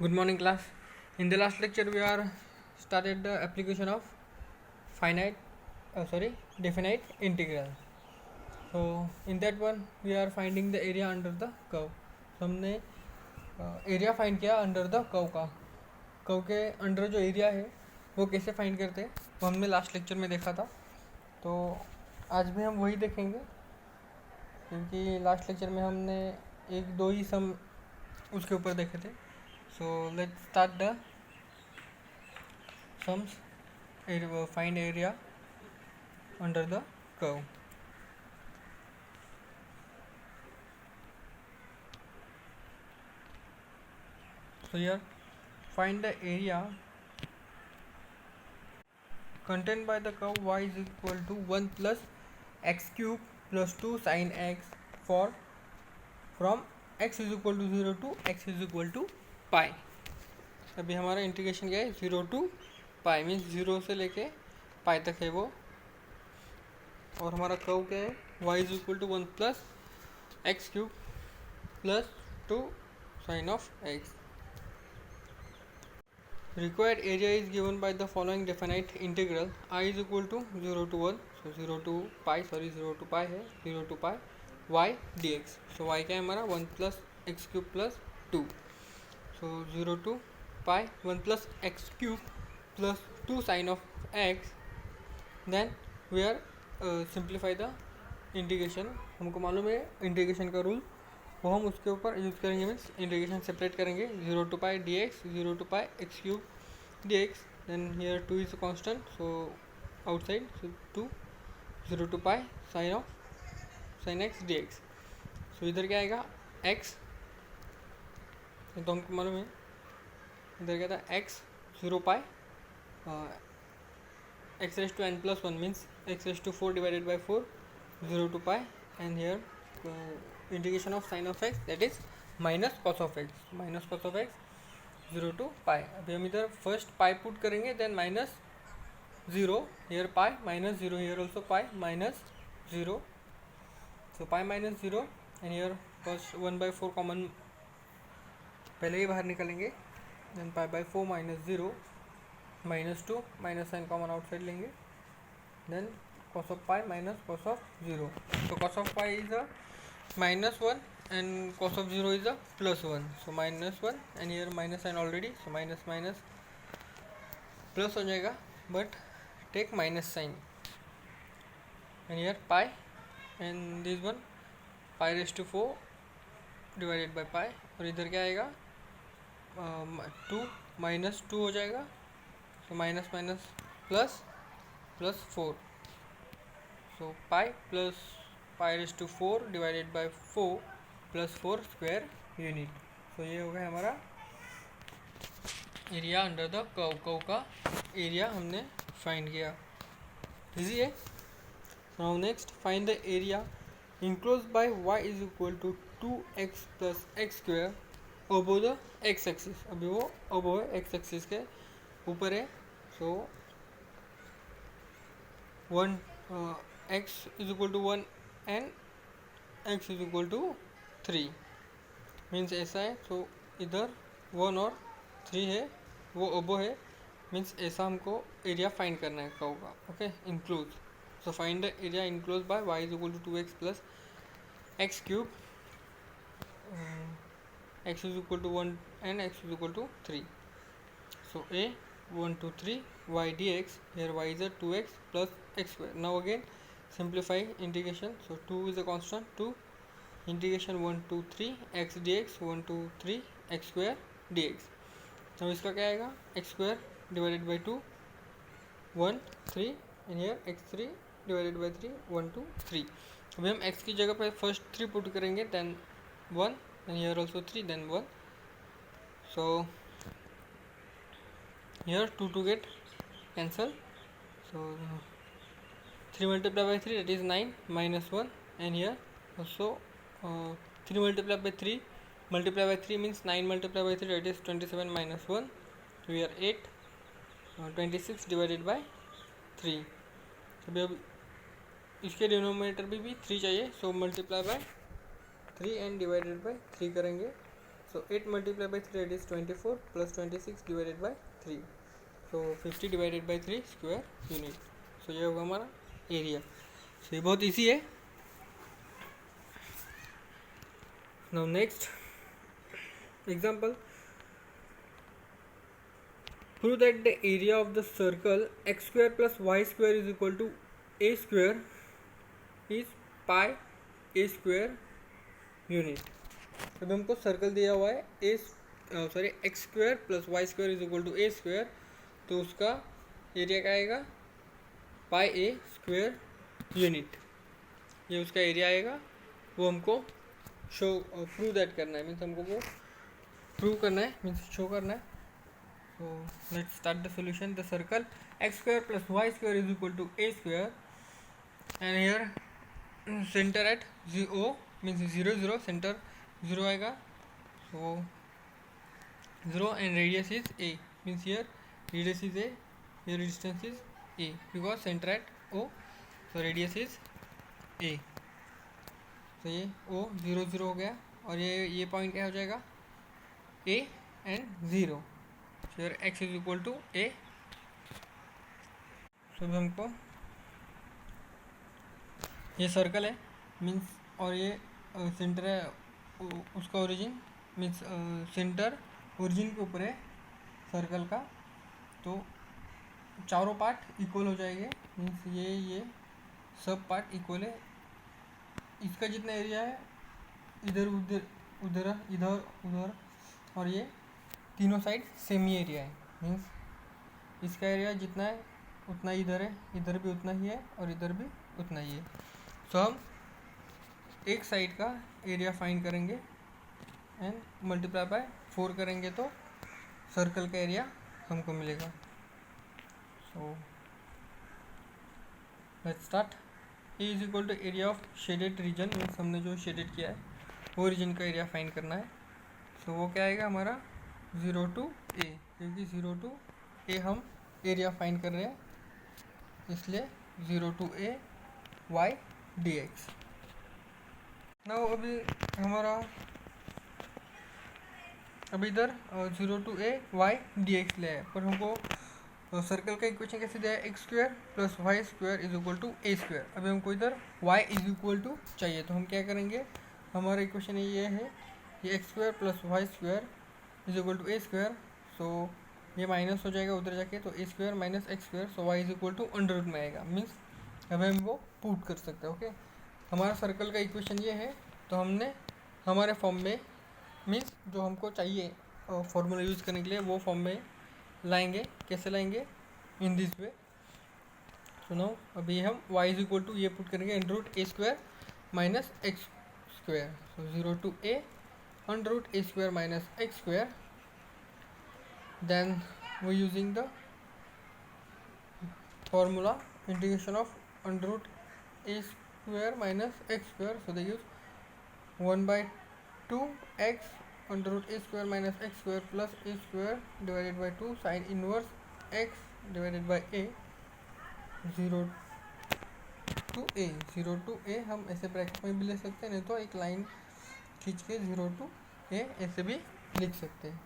Good morning, class. In the last lecture, we are started the application of finite, definite integral. So in that one, we are finding the area under the curve. So हमने area find किया under the curve के under जो area है वो कैसे find करते हैं वो हमने लास्ट लेक्चर में देखा था। तो आज भी हम वही देखेंगे क्योंकि लास्ट लेक्चर में हमने एक दो ही सम उसके ऊपर देखे थे। So let's start the sums. Find area under the curve. So here find the area contained by the curve y is equal to 1 plus x cube plus 2 sin x for from x is equal to 0 to x is equal to पाई। अभी हमारा integration क्या है 0 to pi means 0 से लेके पाई तक है वो। और हमारा कर्व क्या है y is equal to 1 plus x cube plus 2 sine of x। Required area is given by the following definite integral I is equal to 0 to 1, so 0 to pi है 0 to pi y dx। so y क्या है हमारा 1 plus x cube plus 2, so 0 to pi 1 plus x cube plus 2 sine of x। Then we are simplify the integration. हमको मालूम है integration का rule, वो हम उसके ऊपर यूज़ करेंगे मीन्स इंटीग्रेशन सेपरेट करेंगे 0 to pi D x 0 to pi X cube D x. Then here 2 is constant so outside so 2 0 to pi sine X D x. So इधर क्या आएगा एक्स, तो हमको मालूम है इधर क्या था X 0 pi X raise to N plus 1 means X raise to 4 divided by 4 0 to pi and here integration of sine of X that is minus cos of X 0 to pi. अभी हम इधर फर्स्ट पाई पुट करेंगे then minus 0 here pi minus 0 here also pi minus 0, so pi minus 0 and here first 1/4 common पहले ही बाहर निकलेंगे then pi by 4 minus 0 minus 2 minus sine common outside लेंगे then cos of pi minus cos of 0, so cos of pi is a minus 1 and cos of 0 is a plus 1, so minus 1 and here minus sign already, so minus minus plus हो जाएगा but take minus sign and here pi and this one pi raised to 4 divided by pi और इधर क्या आएगा 2 minus 2 हो जाएगा, so minus minus plus plus 4, so pi plus pi raised to 4 divided by 4 plus 4 square unit. So ये हो गया हमारा एरिया अंडर द कर्व का एरिया हमने फाइंड किया, इजी है। Now next find the area enclose by y is equal to 2x plus X square above the x axis. अभी वो अबो है एक्स एक्सिस के ऊपर है, so 1 x is equal to 1 and x is equal to 3 means ऐसा है। तो इधर 1 और 3 है वो अबो है मीन्स ऐसा हमको एरिया फाइंड करना है कर्व का। Okay enclose, so find the area enclose by y is equal to 2x plus x cube x is equal to 1 and x is equal to 3, so a 1 2 3 y dx, here y is a 2x plus x square। now again simplify integration, so 2 is a constant 2 integration 1 2 3 x dx 1 2 3 x square dx। now इसका क्या आएगा x square divided by 2 1 3 and here x3 divided by 3 1 2 3। अभी हम x की जगह पे first 3 put करेंगे then 1 and here also 3 then 1, so here 2 get cancel, so 3 multiplied by 3 that is 9 minus 1 and here also 3 multiplied by 3 means 9 multiplied by 3 that is 27 minus 1, so we are 8 26 divided by 3। अभी अब इसके denominator भी 3 चाहिए, so multiply by 3 and divided by 3 करेंगे, So 8 multiplied by 3, that is 24, plus 26 divided by 3. So 50 divided by 3 square unit. So ये होगा हमारा area. So ये बहुत ईजी है. Now next example. Prove that the area of the circle x square plus y square is equal to a square is pi a square unit. अब हमको circle दिया हुआ है x square plus Y square is equal to A square, तो उसका area क्या आएगा पाई a square unit. ये उसका एरिया आएगा. वो हमको शो प्रूव दैट करना है, मीन्स हमको वो प्रूव करना है, मीन्स शो करना है. So let's start the solution. The circle x square plus y square is equal to a square, and here center at 0 means 0 0, center 0 आएगा. So 0 and radius is a, means here radius is a, here distance is a because center at O, so radius is a. तो ये O 0 0 हो गया और ये point क्या हो जाएगा a and 0. फिर x is equal to a. तो हमको ये सर्कल है मीन्स और ये सेंटर है, उसका ओरिजिन मीन्स सेंटर ओरिजिन के ऊपर है सर्कल का. तो चारों पार्ट इक्वल हो जाएंगे, मीन्स ये सब पार्ट इक्वल है. इसका जितना एरिया है इधर उधर उधर इधर उधर और ये तीनों साइड सेम ही एरिया है, मीन्स इसका एरिया जितना है उतना इधर है, इधर भी उतना ही है और इधर भी उतना ही है. तो हम एक साइड का एरिया फाइंड करेंगे एंड मल्टीप्लाई बाय 4 करेंगे तो सर्कल का एरिया हमको मिलेगा. So let's start. A is equal to area of shaded region, means हमने जो शेडेड किया है वो रीजन का एरिया फाइंड करना है. सो वो क्या आएगा हमारा 0 to a, क्योंकि 0 to a हम एरिया फाइंड कर रहे हैं इसलिए 0 to a y dx. Now अभी इधर 0 to a y dx ले है, पर हमको सर्कल का इक्वेशन कैसे दिया है x square plus Y square is equal to A square. अभी हमको इधर y इज इक्वल टू चाहिए, तो हम क्या करेंगे, हमारा इक्वेशन ये है ये X square plus Y square is equal to A square. So ये माइनस हो जाएगा उधर जाके, तो A square minus x square, so Y is equal to under root में आएगा. मीन्स अब हम वो पुट कर सकते हैं. ओके, हमारा सर्कल का इक्वेशन ये है, तो हमने हमारे फॉर्म में मीन्स जो हमको चाहिए फॉर्मूला यूज़ करने के लिए वो फॉर्म में लाएंगे. कैसे लाएंगे, इन दिस वे. सुनो, अभी हम वाई इज इक्वल टू ये पुट करेंगे under root A square minus x square. So 0 to a under root a square minus x square. Then we using the formula integration of under root a square minus x square. So they use 1 by 2 x under root a square minus x square plus a square divided by 2 sin inverse x divided by a 0 to a. 0 to a हम ऐसे bracket में भी ले सकते हैं, नहीं तो एक लाइन खींच के 0 to a ऐसे भी लिख सकते हैं,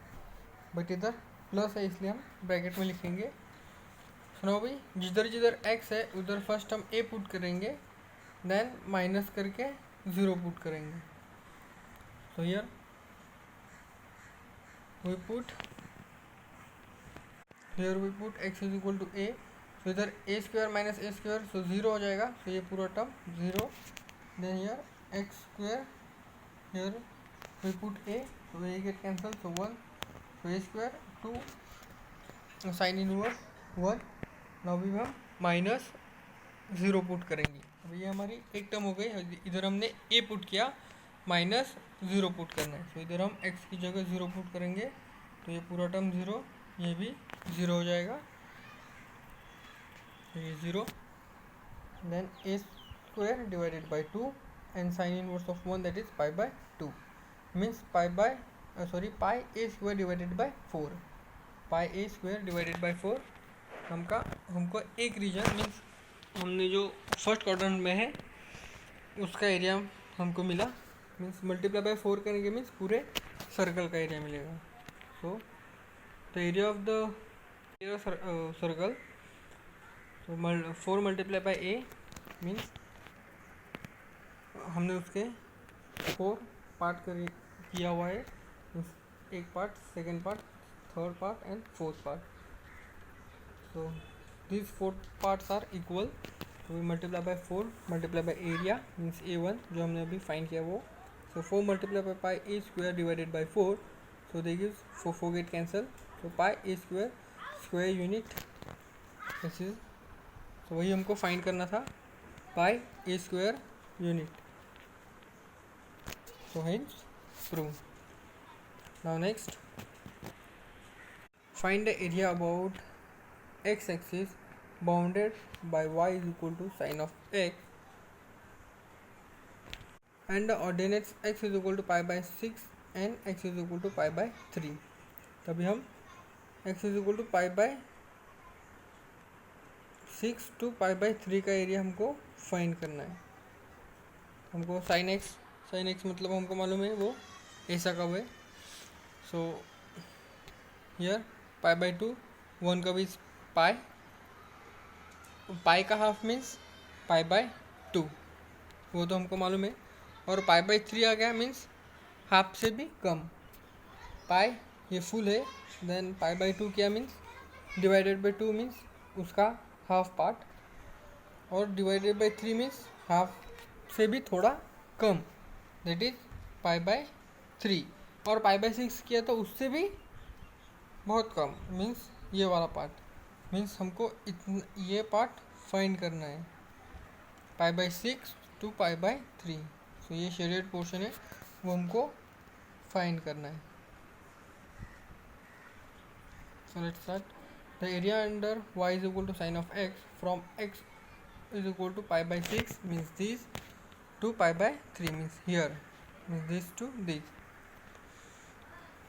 बट इधर प्लस है इसलिए हम ब्रैकेट में लिखेंगे. सुनो भाई, जिधर जिधर x है उधर फर्स्ट हम a पुट करेंगे, देन माइनस करके 0 पुट करेंगे. So here we put x is equal to a. So इधर a square minus a square, so 0 हो जाएगा. सो ये पूरा term 0. Then here x square, here we put a, so a get cancelled, so 1, so a square 2 sin inverse 1. now भी हम minus 0 put करेंगे. अब ये हमारी एक टर्म हो गई. इधर हमने a पुट किया, माइनस 0 पुट करना है. तो इधर हम x की जगह 0 पुट करेंगे, तो ये पूरा टर्म 0, ये भी 0 हो जाएगा. ये 0. Then a square divided by 2 and sine inverse of 1 that is pi by 2. Means pi a square divided by 4. Pi a square divided by 4 हमको एक रीजन मीन्स हमने जो फर्स्ट क्वाड्रेंट में है उसका एरिया हमको मिला. मीन्स मल्टीप्लाई बाय 4 करेंगे मीन्स पूरे सर्कल का एरिया मिलेगा. सो the area of the circle, तो 4 मल्टीप्लाई बाई ए मीन्स हमने उसके 4 पार्ट किया हुआ है. एक part, second part, third part and fourth part. So these 4 parts are equal, so we multiply by 4 multiply by area means a1 जो हमने अभी फाइंड किया वो. So 4 multiply by pi a square divided by 4, so they gives 4 get cancel, so pi a square square unit. This is, so वही हमको find करना था, pi a square unit. So hence prove. Now next, find the area about x axis bounded by y is equal to sine of x and the ordinates x is equal to pi by 6 and x is equal to pi by 3. तभी हम x is equal to pi by 6 to pi by 3 का area हमको find करना है. हमको sin x मतलब हमको मालूम है वो ऐसा कब है. सो हियर pi by 2, 1 कब इज पाई, पाई का हाफ मीन्स पाई बाय 2, वो तो हमको मालूम है. और पाई बाय 3 आ गया मीन्स हाफ से भी कम. पाई ये फुल है, देन पाई बाय 2 क्या मीन्स डिवाइडेड बाय 2 मीन्स उसका हाफ पार्ट, और डिवाइडेड बाय 3 मीन्स हाफ से भी थोड़ा कम, दैट इज पाई बाय 3. और पाई बाय 6 किया तो उससे भी बहुत कम मीन्स ये वाला पार्ट. मीन्स हमको ये पार्ट फाइंड करना है, pi by 6 to pi by 3. So ये शेडेड पोर्शन है वो हमको फाइंड करना है. So let's start. The area under y is equal to sine of x from x is equal to pi by 6 means this to pi by 3 means here means this to this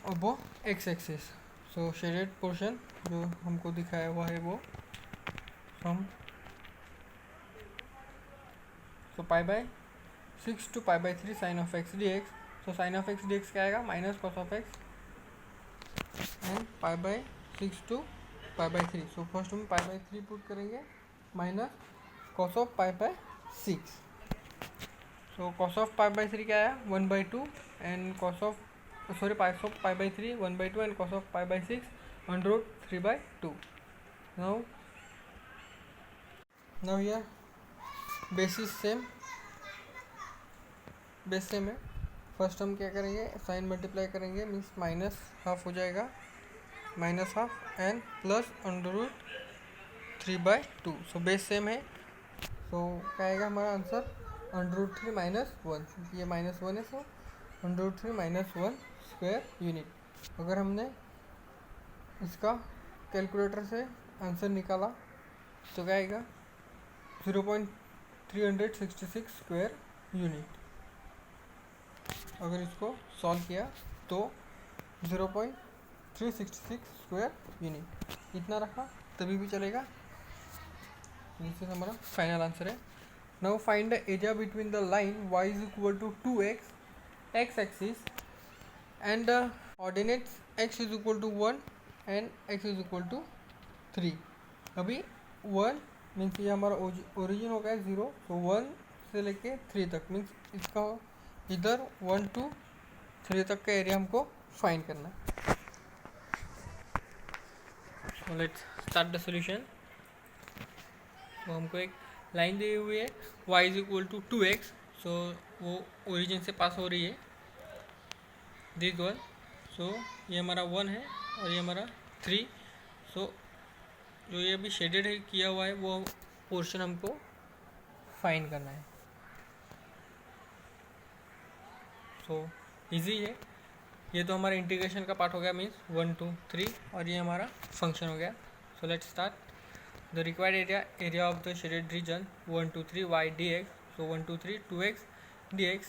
अब x axis. So shaded portion जो हमको दिखाया हुआ है वो from so pi by 6 to pi by 3 sine of x D x. So sine of x D x क्या आएगा, minus cos of x and pi by 6 to pi by 3. So first हम pi by 3 put करेंगे minus cos of pi by 6. So cos of pi by 3 क्या आया, 1/2 and cos of cos of pi by 3 1/2 and cos of pi by 6 √3/2. Now here basis same है. First हम क्या करेंगे, sign multiply करेंगे means minus half हो जाएगा, minus half and plus √3/2. So base same है. सो क्या आएगा हमारा आंसर, √3 माइनस 1, क्योंकि ये -1 है. सो √3 माइनस 1 स्क्वायर यूनिट. अगर हमने इसका कैलकुलेटर से आंसर निकाला तो क्या आएगा, 0.366 स्क्वायर यूनिट. अगर इसको सॉल्व किया तो 0.366 स्क्वायर यूनिट इतना रखा तभी भी चलेगा. दिस इज हमारा फाइनल आंसर है. Now find the area between the line y is equal to 2x x axis and the ordinates x is equal to 1 and x is equal to 3. अभी 1 means ये हमारा origin हो गया 0, तो 1 से लेके 3 तक मीन्स इसका इधर 1 to 3 तक का एरिया हमको फाइंड करना है. So let's start the solution. तो हमको एक लाइन दी हुई है y is equal to 2x. So वो ओरिजिन से पास हो रही है दिस वन. सो ये हमारा 1 है और ये हमारा 3. सो जो ये अभी शेडेड है किया हुआ है वो पोर्शन हमको फाइंड करना है. सो इजी है. ये तो हमारा इंटीग्रेशन का पार्ट हो गया मीन्स 1 2 3 और ये हमारा फंक्शन हो गया. सो let's start. The required area of the shaded region 1 2 3 y dx. So 1 2 3 2x dx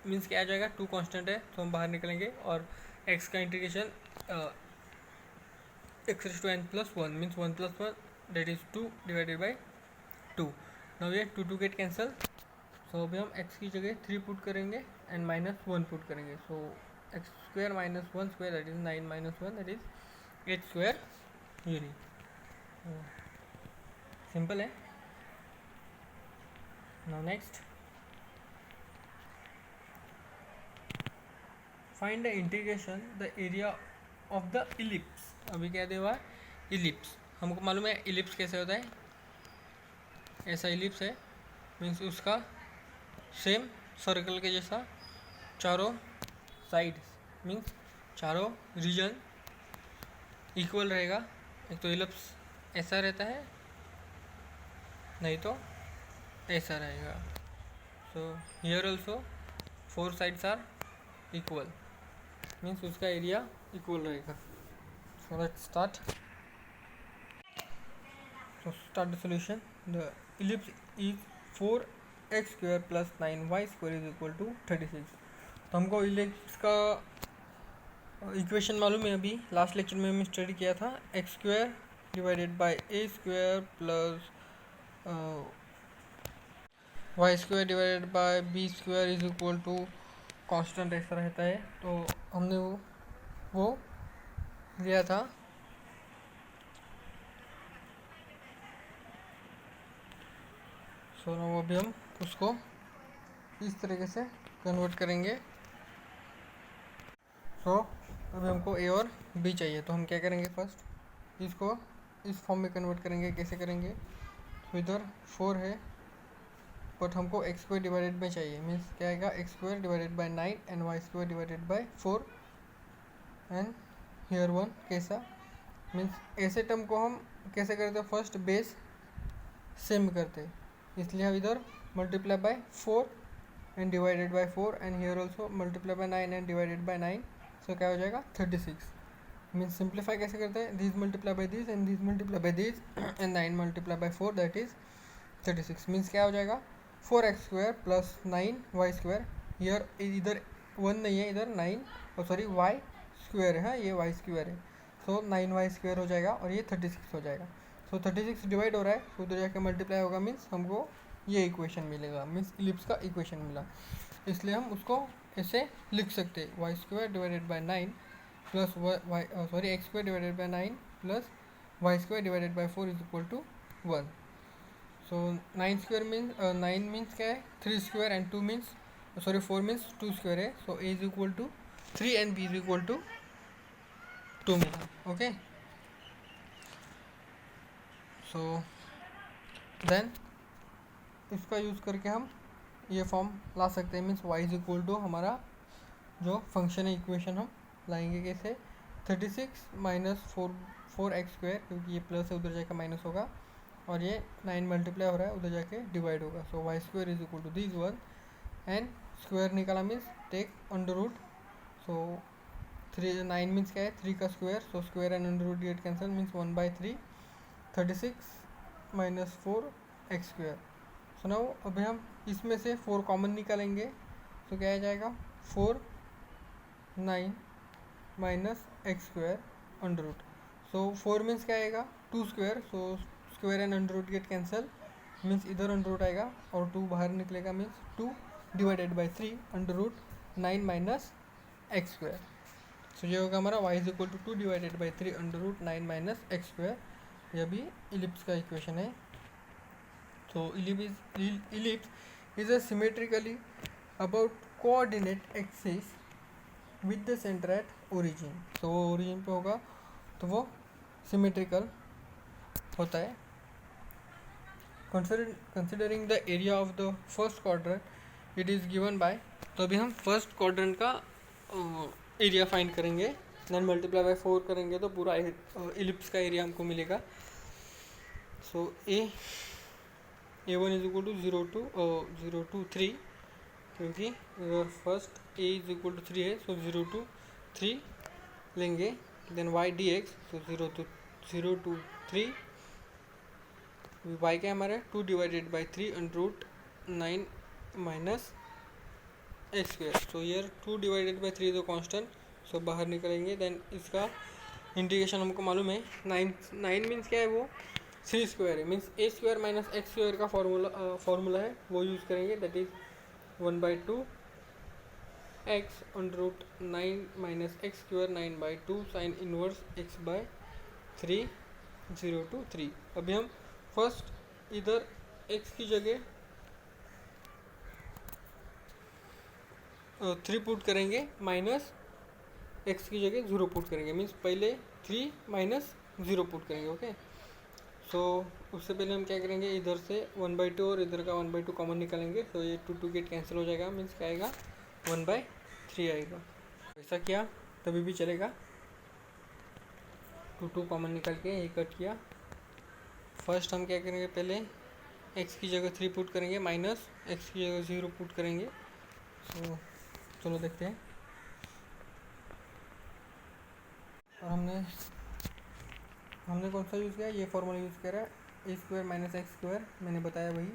means क्या आ जाएगा, 2 कांस्टेंट है तो हम बाहर निकलेंगे और x का integration x⁻n+1 means 1+1 that is 2 divided by 2. Now ये 2 गेट कैंसल. सो अभी हम x की जगह 3 पुट करेंगे एंड -1 पुट करेंगे. So x square minus 1 square that is 9 minus 1 that is 8 square unit. Simple है. Now next, find the integration the area of the ellipse. अभी क्या दिया हुआ है? इलिप्स. हमको मालूम है इलिप्स कैसे होता है. ऐसा इलिप्स है मीन्स उसका सेम सर्कल के जैसा चारों साइड मीन्स चारों रीजन इक्वल रहेगा. एक तो इलिप्स ऐसा रहता है, नहीं तो ऐसा रहेगा. So here also 4 sides are equal means उसका एरिया इक्वल रहेगा. So let's start. So start the solution. The ellipse is 4x square plus 9y square is equal to 36. तो हमको इलिप्स का इक्वेशन मालूम है. अभी लास्ट लेक्चर में हमने स्टडी किया था. X square divided by A square plus Y square divided by b square is equal to constant ऐसा रहता है. तो हमने वो लिया था. सो now अभी हम उसको इस तरीके से कन्वर्ट करेंगे. सो अभी हमको ए और बी चाहिए. तो हम क्या करेंगे, फर्स्ट इसको इस फॉर्म में कन्वर्ट करेंगे. कैसे करेंगे? तो इधर 4 है बट हमको एक्स स्क्वायर डिवाइडेड बाई चाहिए. मीन्स क्या आएगा? X square divided by 9 and y square divided by 4 and here 1. कैसा? मीन्स ऐसे टर्म को हम कैसे करते हैं? फर्स्ट बेस सेम करते, इसलिए हम इधर multiply by 4 and divided by 4 and here also multiply by 9 and divided by 9. सो क्या हो जाएगा? 36. मीन्स सिंप्लीफाई कैसे करते हैं? This multiply by this and this multiply by this and 9 multiply by 4 that is 36. Means क्या हो जाएगा? 4x square plus 9y square. Here इधर 1 नहीं है, इधर 9 सॉरी y स्क्वायर है. ये y स्क्वायर है. सो 9y स्क्वायर हो जाएगा और ये 36 हो जाएगा. सो 36 डिवाइड हो रहा है, तो उधर जाके मल्टीप्लाई होगा. मीन्स हमको ये इक्वेशन मिलेगा. मीन्स इलिप्स का इक्वेशन मिला. इसलिए हम उसको ऐसे लिख सकते हैं. Y square divided by 9 plus sorry X square divided by 9 plus Y square divided by 4 is equal to 1. So 9 square means 9 means क्या है? 3 square and 2 means sorry 4 means 2 square है. So A is equal to 3 and B is equal to 2 मिला. Okay. So then इसका use करके हम ये form ला सकते हैं. Means y is equal to हमारा जो फंक्शन है इक्वेशन हम लाएंगे कैसे? 36 माइनस 4x स्क्वायर, क्योंकि ये प्लस है उधर जाके माइनस होगा और ये 9 मल्टीप्लाई हो रहा है उधर जाके डिवाइड होगा. So y square is equal to this one and square निकाला means take under root. So 9 means क्या है? 3 का square. So square and under root get cancel means 1/3. 36 minus 4x square. So now अभी हम इसमें से 4 common निकालेंगे. तो क्या आ जाएगा? 4 9 minus x square under root. So 4 means क्या आएगा? 2 square. So square and under root get cancel means इधर अंडर रूट आएगा और 2 बाहर निकलेगा. Means 2 divided by 3 under root 9 minus x square. So ये होगा हमारा y is equal to 2 divided by 3 under root 9 minus x square. यह भी इलिप्स का इक्वेशन है. So ellipse is a symmetrically about coordinate axis with the center at origin. So वो origin पे होगा तो वो symmetrical होता है. Considering the area of the first quadrant, it is given by. तो अभी हम फर्स्ट क्वाड्रेंट का एरिया फाइंड करेंगे. देन मल्टीप्लाई बाय 4 करेंगे तो पूरा इलिप्स का एरिया हमको मिलेगा. So A1 is equal to 0 to 3, क्योंकि first A is equal to 3 है. सो 0 to 3 लेंगे. Then y dx. So 0 to 3 y क्या हमारा 2 divided by 3 under root 9 minus x square. So here 2 divided by 3 तो constant. सो बाहर निकलेंगे. Then इसका integration हमको मालूम है. 9 मीन्स क्या है? वो 3 स्क्वायर है. Means a square minus x square का फॉर्मूला है, वो यूज़ करेंगे. That is 1/2 x under root 9 minus x square 9/2 sine inverse x by 3 0 to 3। अभी हम फर्स्ट इधर x की जगह 3 पुट करेंगे, माइनस x की जगह 0 पुट करेंगे, मीन्स पहले 3 माइनस 0 पुट करेंगे। ओके, सो उससे पहले हम क्या करेंगे, इधर से 1/2 और इधर का 1/2 कॉमन निकालेंगे, तो ये 2 गेट कैंसिल हो जाएगा, मीन्स क्या आएगा 1/3 आएगा। ऐसा किया तभी भी चलेगा, 2 कॉमन निकाल के ये कट किया। फर्स्ट हम क्या करेंगे, पहले x की जगह 3 पुट करेंगे, माइनस x की जगह 0 पुट करेंगे। सो चलो देखते हैं। और हमने कौन सा यूज़ किया, ये फॉर्मूला यूज़ किया है, ए स्क्वायर माइनस एक्स स्क्वायर, मैंने बताया वही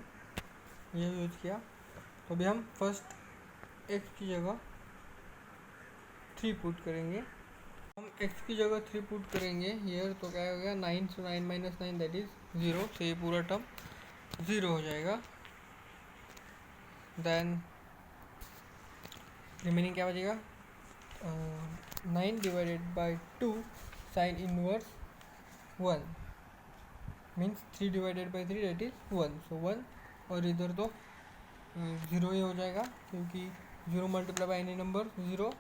ये यूज़ किया। तो अभी हम फर्स्ट एक्स की जगह 3 पुट करेंगे। हम एक्स की जगह 3 पुट करेंगे हियर, तो क्या हो गया 9, सो 9 माइनस 9 दैट इज़ 0, तो ये पूरा टर्म 0 हो जाएगा। देन रिमेनिंग क्या बचेगा, 9 divided by 2 sine inverse 1 means 3 divided by 3 that is 1, सो 1, और इधर तो 0 ही हो जाएगा क्योंकि 0 multiply by any number 0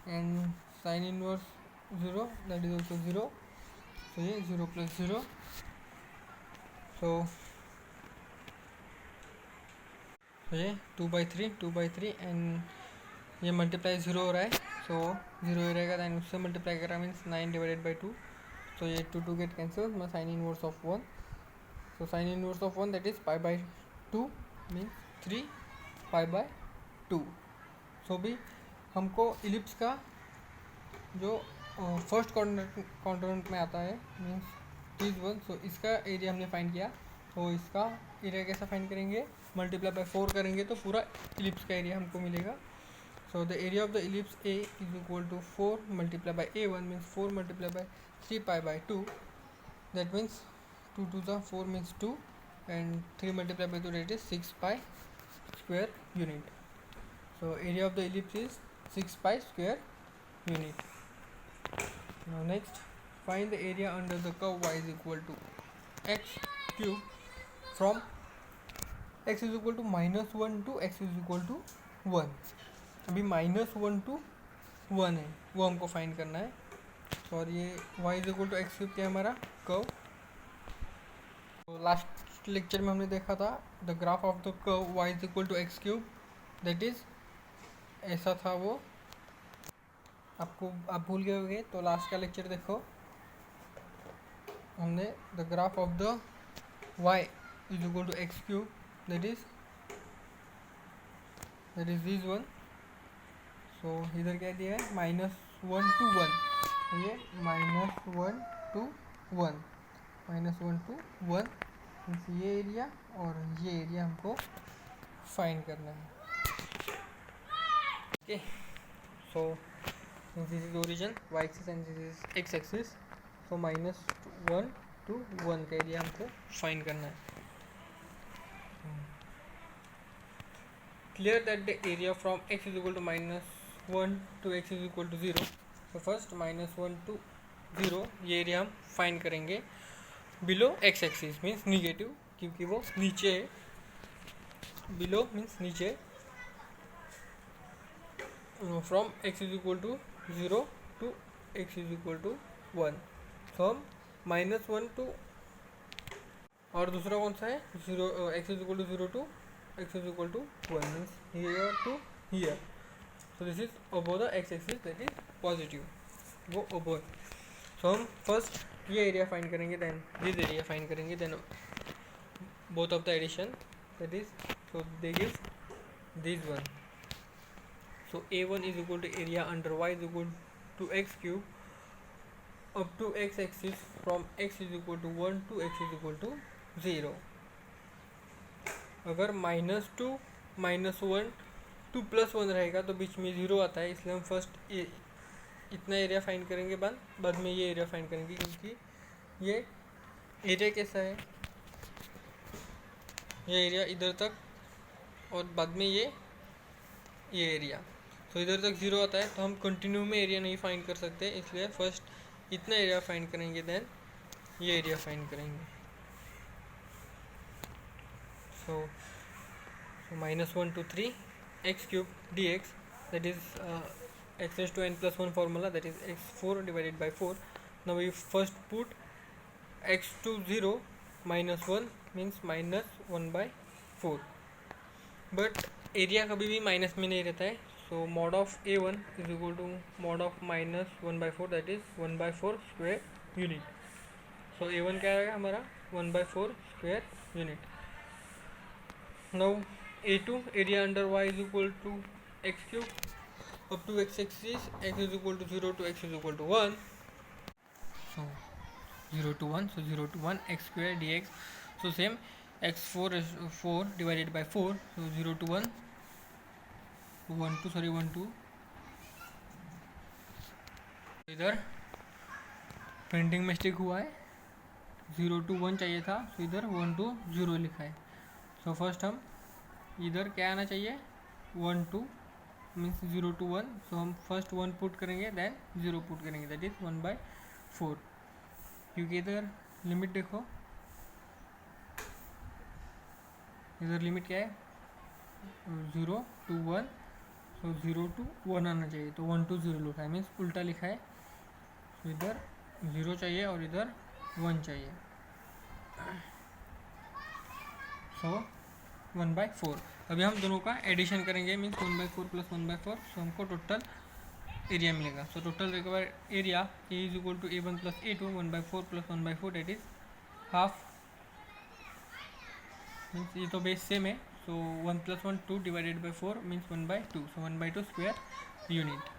and sine inverse 0 that is also 0, so ये 0 प्लस 0, सो ये 2/3 एंड ये मल्टीप्लाई 0 हो रहा है, सो 0 ही रहेगा, दैन उससे मल्टीप्लाई कर रहा है मीन्स 9 डिवाइडेड बाई 2, so ये 2 गेट कैंसिल, मैं sine inverse of 1, so sine inverse of 1 that is π/2 means 3 π/2। So भी हमको इलिप्स का जो फर्स्ट क्वाड्रेंट में आता है मीन्स दिस वन, सो इसका एरिया हमने फाइंड किया, तो इसका एरिया कैसा फाइंड करेंगे, मल्टीप्लाई बाय 4 करेंगे तो पूरा इलिप्स का एरिया हमको मिलेगा। So the area of the ellipse A is equal to 4 multiplied by A1 means 4 multiplied by 3 pi by 2, that means 2 to the 4 means 2 and 3 multiplied by 2 that is 6 pi square unit. So area of the ellipse is 6 pi square unit. Now next find the area under the curve y is equal to x cube from x is equal to -1 to x is equal to 1। अभी -1 to 1 है, वो हमको find करना है। और ये y is equal to x cube क्या है हमारा कर्व, तो लास्ट लेक्चर में हमने देखा था the graph of the curve y is equal to x cube, that is ऐसा था वो, आप भूल गए होंगे तो लास्ट का लेक्चर देखो, हमने the graph of the y is equal to x cube that is this one. So इधर क्या दिया है -1 to 1, ये -1 to 1 -1 to 1 मीन्स ये एरिया और ये एरिया हमको फाइंड करना है। Okay, so this is origin y axis and this is x axis, so -1 to 1 का एरिया हमको फाइंड करना है। Clear that the area from x is equal to -1 to x is equal to 0, so first -1 to 0 ये area हम find करेंगे below x axis means negative, क्योंकि वो नीचे है, बिलो मीन्स नीचे, from x is equal to 0 to x is equal to 1, तो हम -1 टू, और दूसरा कौन सा है 0, x is equal to 0 to x is equal to 1 means here to here, so this is above the x axis, that is positive, वो above। so हम first ये area find करेंगे, then this area find करेंगे, then both of the addition, that is, so they give this one, so a1 is equal to area under y is equal to x cube up to x axis from x is equal to 1 to x is equal to 0। अगर -2 -1 2 + 1 रहेगा तो बीच में 0 आता है, इसलिए हम first इतना area find करेंगे, बाद में ये एरिया फाइंड करेंगे, क्योंकि ये एरिया कैसा है, ये एरिया इधर तक और बाद में ये एरिया, तो इधर तक 0 आता है, तो हम कंटिन्यू में एरिया नहीं फाइंड कर सकते, इसलिए फर्स्ट इतना एरिया फाइंड करेंगे, देन ये एरिया फाइंड करेंगे. So -1 to 3 x cube dx, that is x raised to n plus 1 formula, that is x4 divided by 4. Now we first put x to 0, -1 means -1 by 4, but area कभी भी minus में नहीं रहता है. So mod of a1 is equal to mod of -1 by 4, that is 1 by 4 square unit. So a1 क्या आएगा हमारा 1 by 4 square unit. Now a2 area under y is equal to x cube up to x axis, x is equal to 0 to x is equal to 1. So 0 to 1, so 0 to 1 x square dx. So same, x4 is 4 divided by 4, so 0 to 1 1 2. इधर printing mistake हुआ है, 0 to 1 चाहिए था, तो इधर 1 to 0 लिखा है. सो first हम इधर क्या आना चाहिए 1 2 मीन्स 0 to 1. सो हम फर्स्ट 1 पुट करेंगे, देन 0 पुट करेंगे, दैट इज 1 by 4. क्योंकि इधर लिमिट देखो, इधर लिमिट क्या है 0 to 1, सो 0 to 1 आना चाहिए, तो 1 to 0 लिखा है, मीन्स उल्टा लिखा है. तो इधर 0 चाहिए और इधर 1 चाहिए. सो 1 by 4. अभी हम दोनों का एडिशन करेंगे, means 1 by 4 plus 1 by 4, so हमको टोटल एरिया मिलेगा. So total required area A is equal to a1 plus a2, 1 by 4 plus 1 by 4, that is half. Means ये तो बेस सेम है, so 1 plus 1 2 divided by 4 means 1 by 2, so 1 by 2 square unit.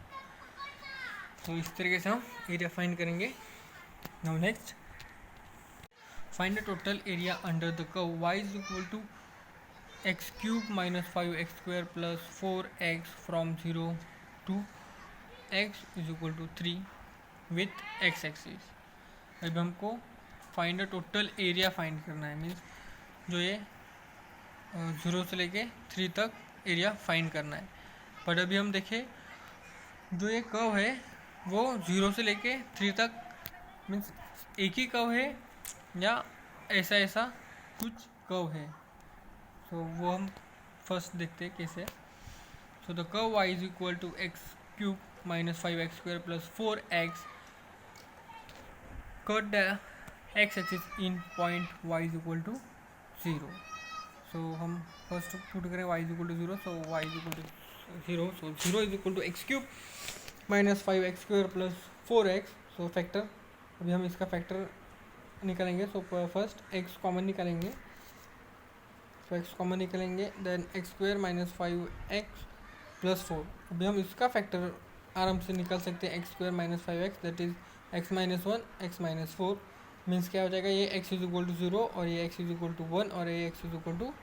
तो इस तरीके से हम area find करेंगे. Now next, find the total area under the curve y is equal to x cube minus 5x square plus 4x from 0 to x is equal to 3 with x axis. अब हमको find the total area find करना है, means जो ये 0 से लेके 3 तक area find करना है. बट अभी हम देखें, जो ये कर्व है वो 0 से लेके 3 तक मीन्स एक ही कर्व है या ऐसा कुछ कर्व है. तो वो हम फर्स्ट देखते हैं कैसे. So the curve y is equal to x cube minus 5x square plus 4x cut the x axis in point y is equal to 0. So हम फर्स्ट पुट करें y is equal to 0, so y is equal to 0, so 0 is equal to x cube minus 5x square plus 4x. So factor, अभी हम इसका factor निकालेंगे. So first x common निकालेंगे, तो x common निकलेंगे, then x square minus 5x plus 4. अभी हम इसका फैक्टर आराम से निकाल सकते हैं, x square minus 5x, that is x minus 1 x minus 4. Means क्या हो जाएगा, ये x इज इक्वल टू 0 और ये x इज इक्वल टू 1 और ये x is equal to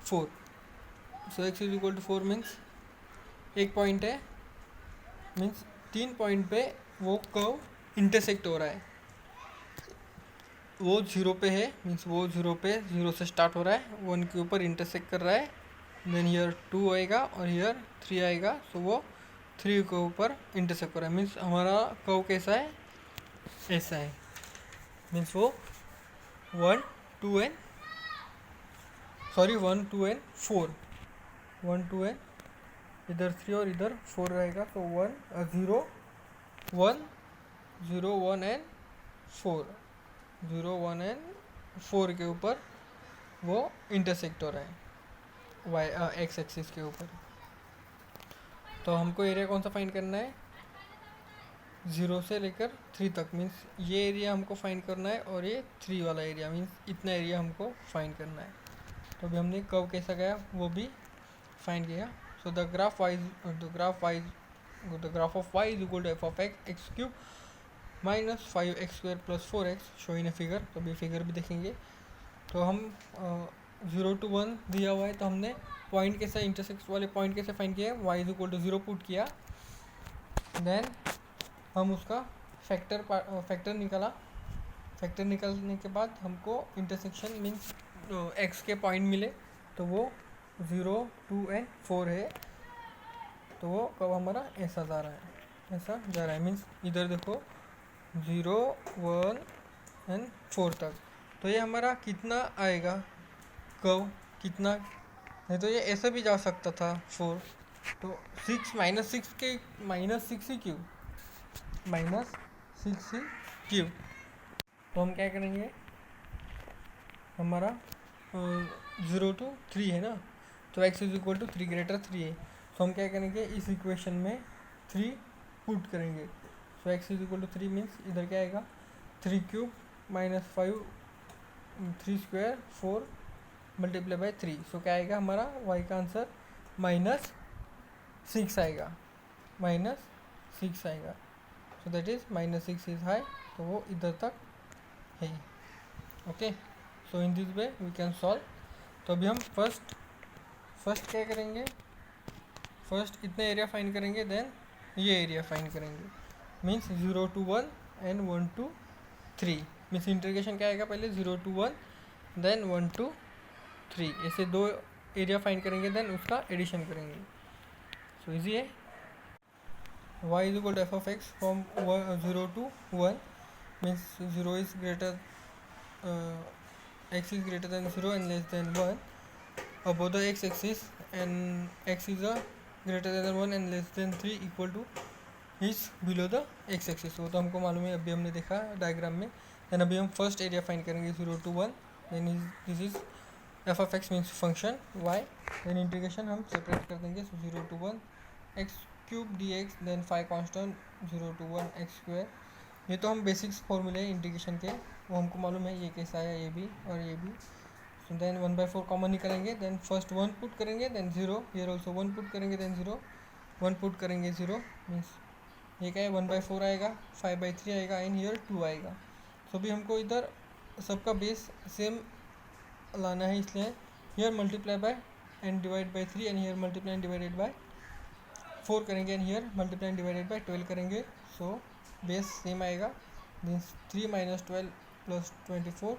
4. So x is equal to 4 means एक पॉइंट है, मीन्स 3 पॉइंट पे वो कर्व इंटरसेक्ट हो रहा है. वो 0 पे है, मीन्स वो 0 पे 0 से स्टार्ट हो रहा है, 1 के ऊपर इंटरसेक्ट कर रहा है, देन ईयर 2 आएगा और ईयर 3 आएगा. सो वो 3 के ऊपर इंटरसेक्ट कर रहा है, मीन्स हमारा कर्व कैसा है, ऐसा है. मीन्स वो 1 2 and 4, 1 2 and इधर 3 और इधर 4 रहेगा. तो 0 1 0 1 and 4, 0 1 and 4 के ऊपर वो इंटरसेक्ट हो रहा है y एक्स एक्सिस के ऊपर. तो हमको एरिया कौन सा फाइंड करना है, 0 से लेकर 3 तक, मीन्स ये एरिया हमको फाइंड करना है और ये 3 वाला एरिया, मीन्स इतना एरिया हमको फाइंड करना है. तो अभी हमने कर्व कैसा गया वो भी फाइंड किया. So the graph of y is equal to f of x cube minus 5x square plus 4x show in a figure. तो अभी फिगर भी देखेंगे. तो हम 0 to 1 दिया हुआ है, तो हमने पॉइंट कैसा इंटरसेक्ट वाले पॉइंट कैसे फाइंड किया, y is equal to 0 put किया, देन हम उसका फैक्टर निकाला. फैक्टर निकालने के बाद हमको इंटरसेक्शन मीन्स x के पॉइंट मिले, तो वो 0 2 and 4 है. तो वो कर्व हमारा ऐसा जा रहा है, ऐसा जा रहा है। मीन्स इधर देखो 0 1 एंड 4 तक, तो ये हमारा कितना आएगा कर्व, कितना, नहीं तो ये ऐसे भी जा सकता था 4, तो 6 -6 के -6 ही क्यों, -6 ही क्यों। तो हम क्या करेंगे, हमारा 0 to 3 है ना, तो x is equal to 3 greater 3 है, तो हम क्या करेंगे इस इक्वेशन में 3 पुट करेंगे। So x is equal to 3 means इधर क्या आएगा 3 cube -5 3 square 4 multiply by 3, so क्या आएगा हमारा y का आंसर -6 आएगा, -6 आएगा। So that is -6 is high, तो वो इधर तक है। Okay, so in this way we can solve. तो अभी हम फर्स्ट क्या करेंगे, फर्स्ट इतना एरिया फाइंड करेंगे, देन ये एरिया फाइंड करेंगे। Means 0 to 1 and 1 to 3, means integration क्या आएगा, पहले 0 to 1 देन 1 to 3, ऐसे दो एरिया फाइंड करेंगे, देन उसका एडिशन करेंगे। सो इजी है। y is equal to f of x from 0 to 1 means 0 is greater x is greater than 0 and less than 1 above the x axis, and x is greater than 1 and less than 3 equal to is below the x axis। वो तो हमको मालूम है, अभी हमने देखा diagram में। Then अभी हम फर्स्ट एरिया फाइंड करेंगे 0 to 1, then this is f of x means function y, then integration हम सेपरेट कर देंगे। So 0 to 1 x cube D x, then 5 constant 0 to 1 x square. ये तो हम बेसिक्स फॉर्मूले इंटीग्रेशन के, वो हमको मालूम है, ये कैसा आया, ये भी और ये भी। सो देन 1/4 कॉमन निकालेंगे, देन फर्स्ट 1 पुट करेंगे, देन 0, हियर ऑल्सो 1 पुट करेंगे, देन 0 1 पुट करेंगे 0, मीन्स ये क्या है 1/4 आएगा, 5/3 आएगा, एंड हियर 2 आएगा। सो भी हमको इधर सबका बेस सेम लाना है, इसलिए here multiply by and divide by 3 and here multiply and divided by 4 करेंगे, and here multiply and divided by 12 करेंगे। सो बेस सेम आएगा, means 3 - 12 + 24,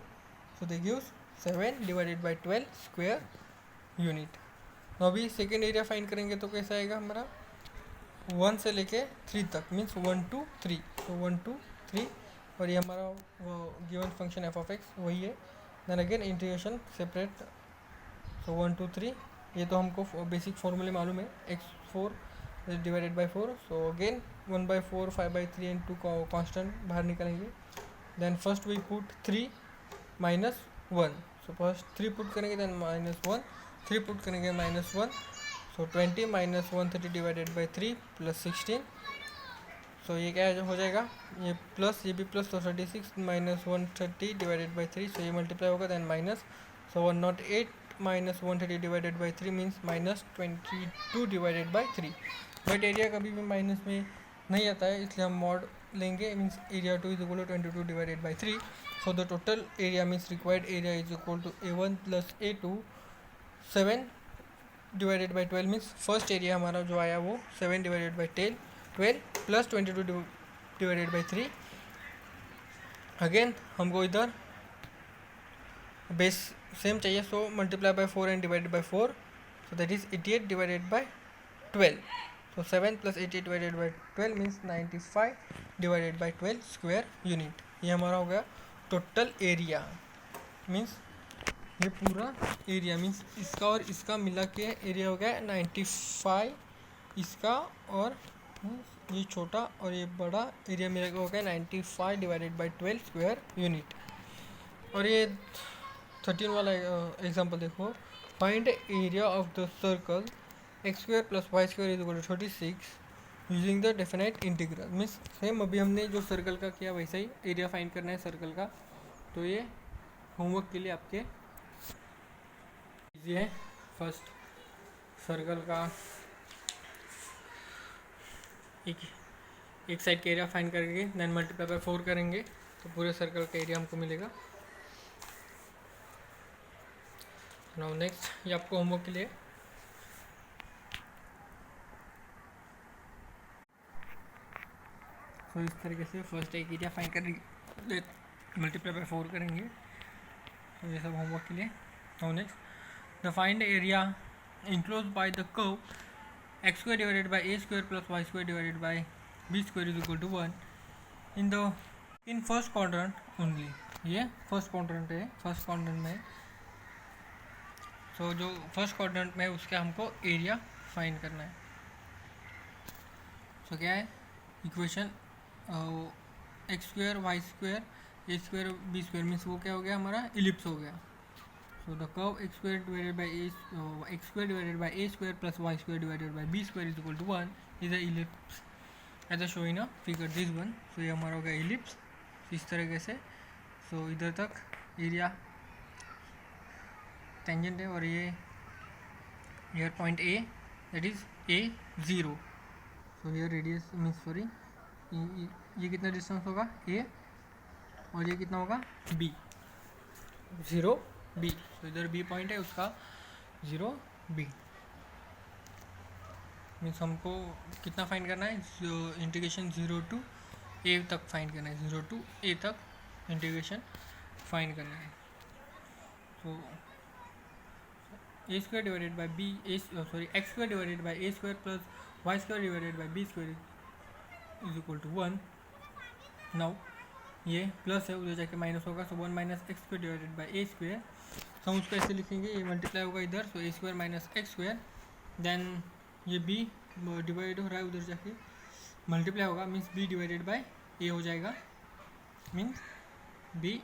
so they gives 7 divided by 12 square unit. तो अभी सेकेंड एरिया फाइंड करेंगे, तो कैसा आएगा हमारा 1 से लेके 3 तक, मीन्स 1 to 3, तो 1 to 3, और ये हमारा वो given function f of x वही है। Then again integration separate, so 1 to 3, ये तो हमको बेसिक फॉर्मूले मालूम है, x4 divided by 4, so again 1/4 5/3 and 2 constant बाहर निकालेंगे। Then first we put 3 - 1, so first 3 put करेंगे, देन -1 3 पुट करेंगे -1, सो 20 - 130 डिवाइडेड बाई 3 + 16, सो ये क्या हो जाएगा, ये प्लस ये भी प्लस, तो 36 - 130 डिवाइडेड बाई 3, सो ये मल्टीप्लाई होगा, then minus, so 108 - 130 divided by 3 means -22 divided by 3। But area कभी भी माइनस में नहीं आता है, इसलिए हम मॉड लेंगे, means area 2 is equal to 22 divided by 3। So the total area means required area is equal to A1 + A2 7 divided by 12, means first area हमारा जो आया वो 7 divided by 12 plus 22 divided by 3। Again हमको इधर base same चाहिए, so multiply by 4 and divided by 4, so that is 88 divided by 12, so 7 + 88 divided by 12 means 95 divided by 12 square unit. ये हमारा हो गया टोटल एरिया, मीन्स ये पूरा एरिया, मीन्स इसका और इसका मिला के एरिया हो गया 95, इसका और ये छोटा और ये बड़ा एरिया मिला के हो गया 95 डिवाइडेड बाई 12 स्क्वायर यूनिट। और ये 13 वाला एग्जाम्पल देखो, find area of the circle x² + y² = 36 using the definite integral. Means same अभी हमने जो सर्कल का किया वैसा ही एरिया फाइंड करना है सर्कल का। तो ये होमवर्क के लिए आपके इजी है। फर्स्ट सर्कल का एक साइड का एरिया फाइंड करेंगे, देन मल्टीप्लाई बाय 4 करेंगे, तो पूरे सर्कल का एरिया हमको मिलेगा। नाउ नेक्स्ट, ये आपको होमवर्क के लिए। तो इस तरीके से फर्स्ट एक एरिया फाइंड करेंगे, मल्टीप्लाई बाय 4 करेंगे, तो ये सब होमवर्क के लिए। Now next, the find area enclosed by the curve x square divided by a square plus y square divided by b square is equal to 1 in first quadrant only. ये first quadrant है. First quadrant में सो जो first quadrant में उसका हमको area find करना है. So क्या है equation X square Y square A square B square means वो क्या हो गया हमारा इलिप्स हो गया. So the curve x square divided by a square plus y square divided by b square is equal to 1 is a ellipse as shown in a figure this one. So ये हमारा हो गया ellipse इस तरीके से. So इधर तक area tangent है और ये here point A that is A0. So here radius means sorry ये कितना डिस्टेंस होगा A और ये कितना होगा B 0 B. तो इधर B पॉइंट है उसका 0 B मीन्स हमको कितना फाइंड करना है इंटीग्रेशन 0 to A तक फाइंड करना है. 0 to A तक इंटीग्रेशन फाइंड करना है. तो a square divided by b x square divided by a square plus y square divided by b square is equal to 1. Now ये प्लस है उधर जाके माइनस होगा. So 1 minus x square divided by A square. हम उसको ऐसे लिखेंगे ये मल्टीप्लाई होगा इधर. So A square minus x square then ये बी डिवाइड हो रहा है उधर जाके मल्टीप्लाई होगा means B divided by A हो जाएगा. Means B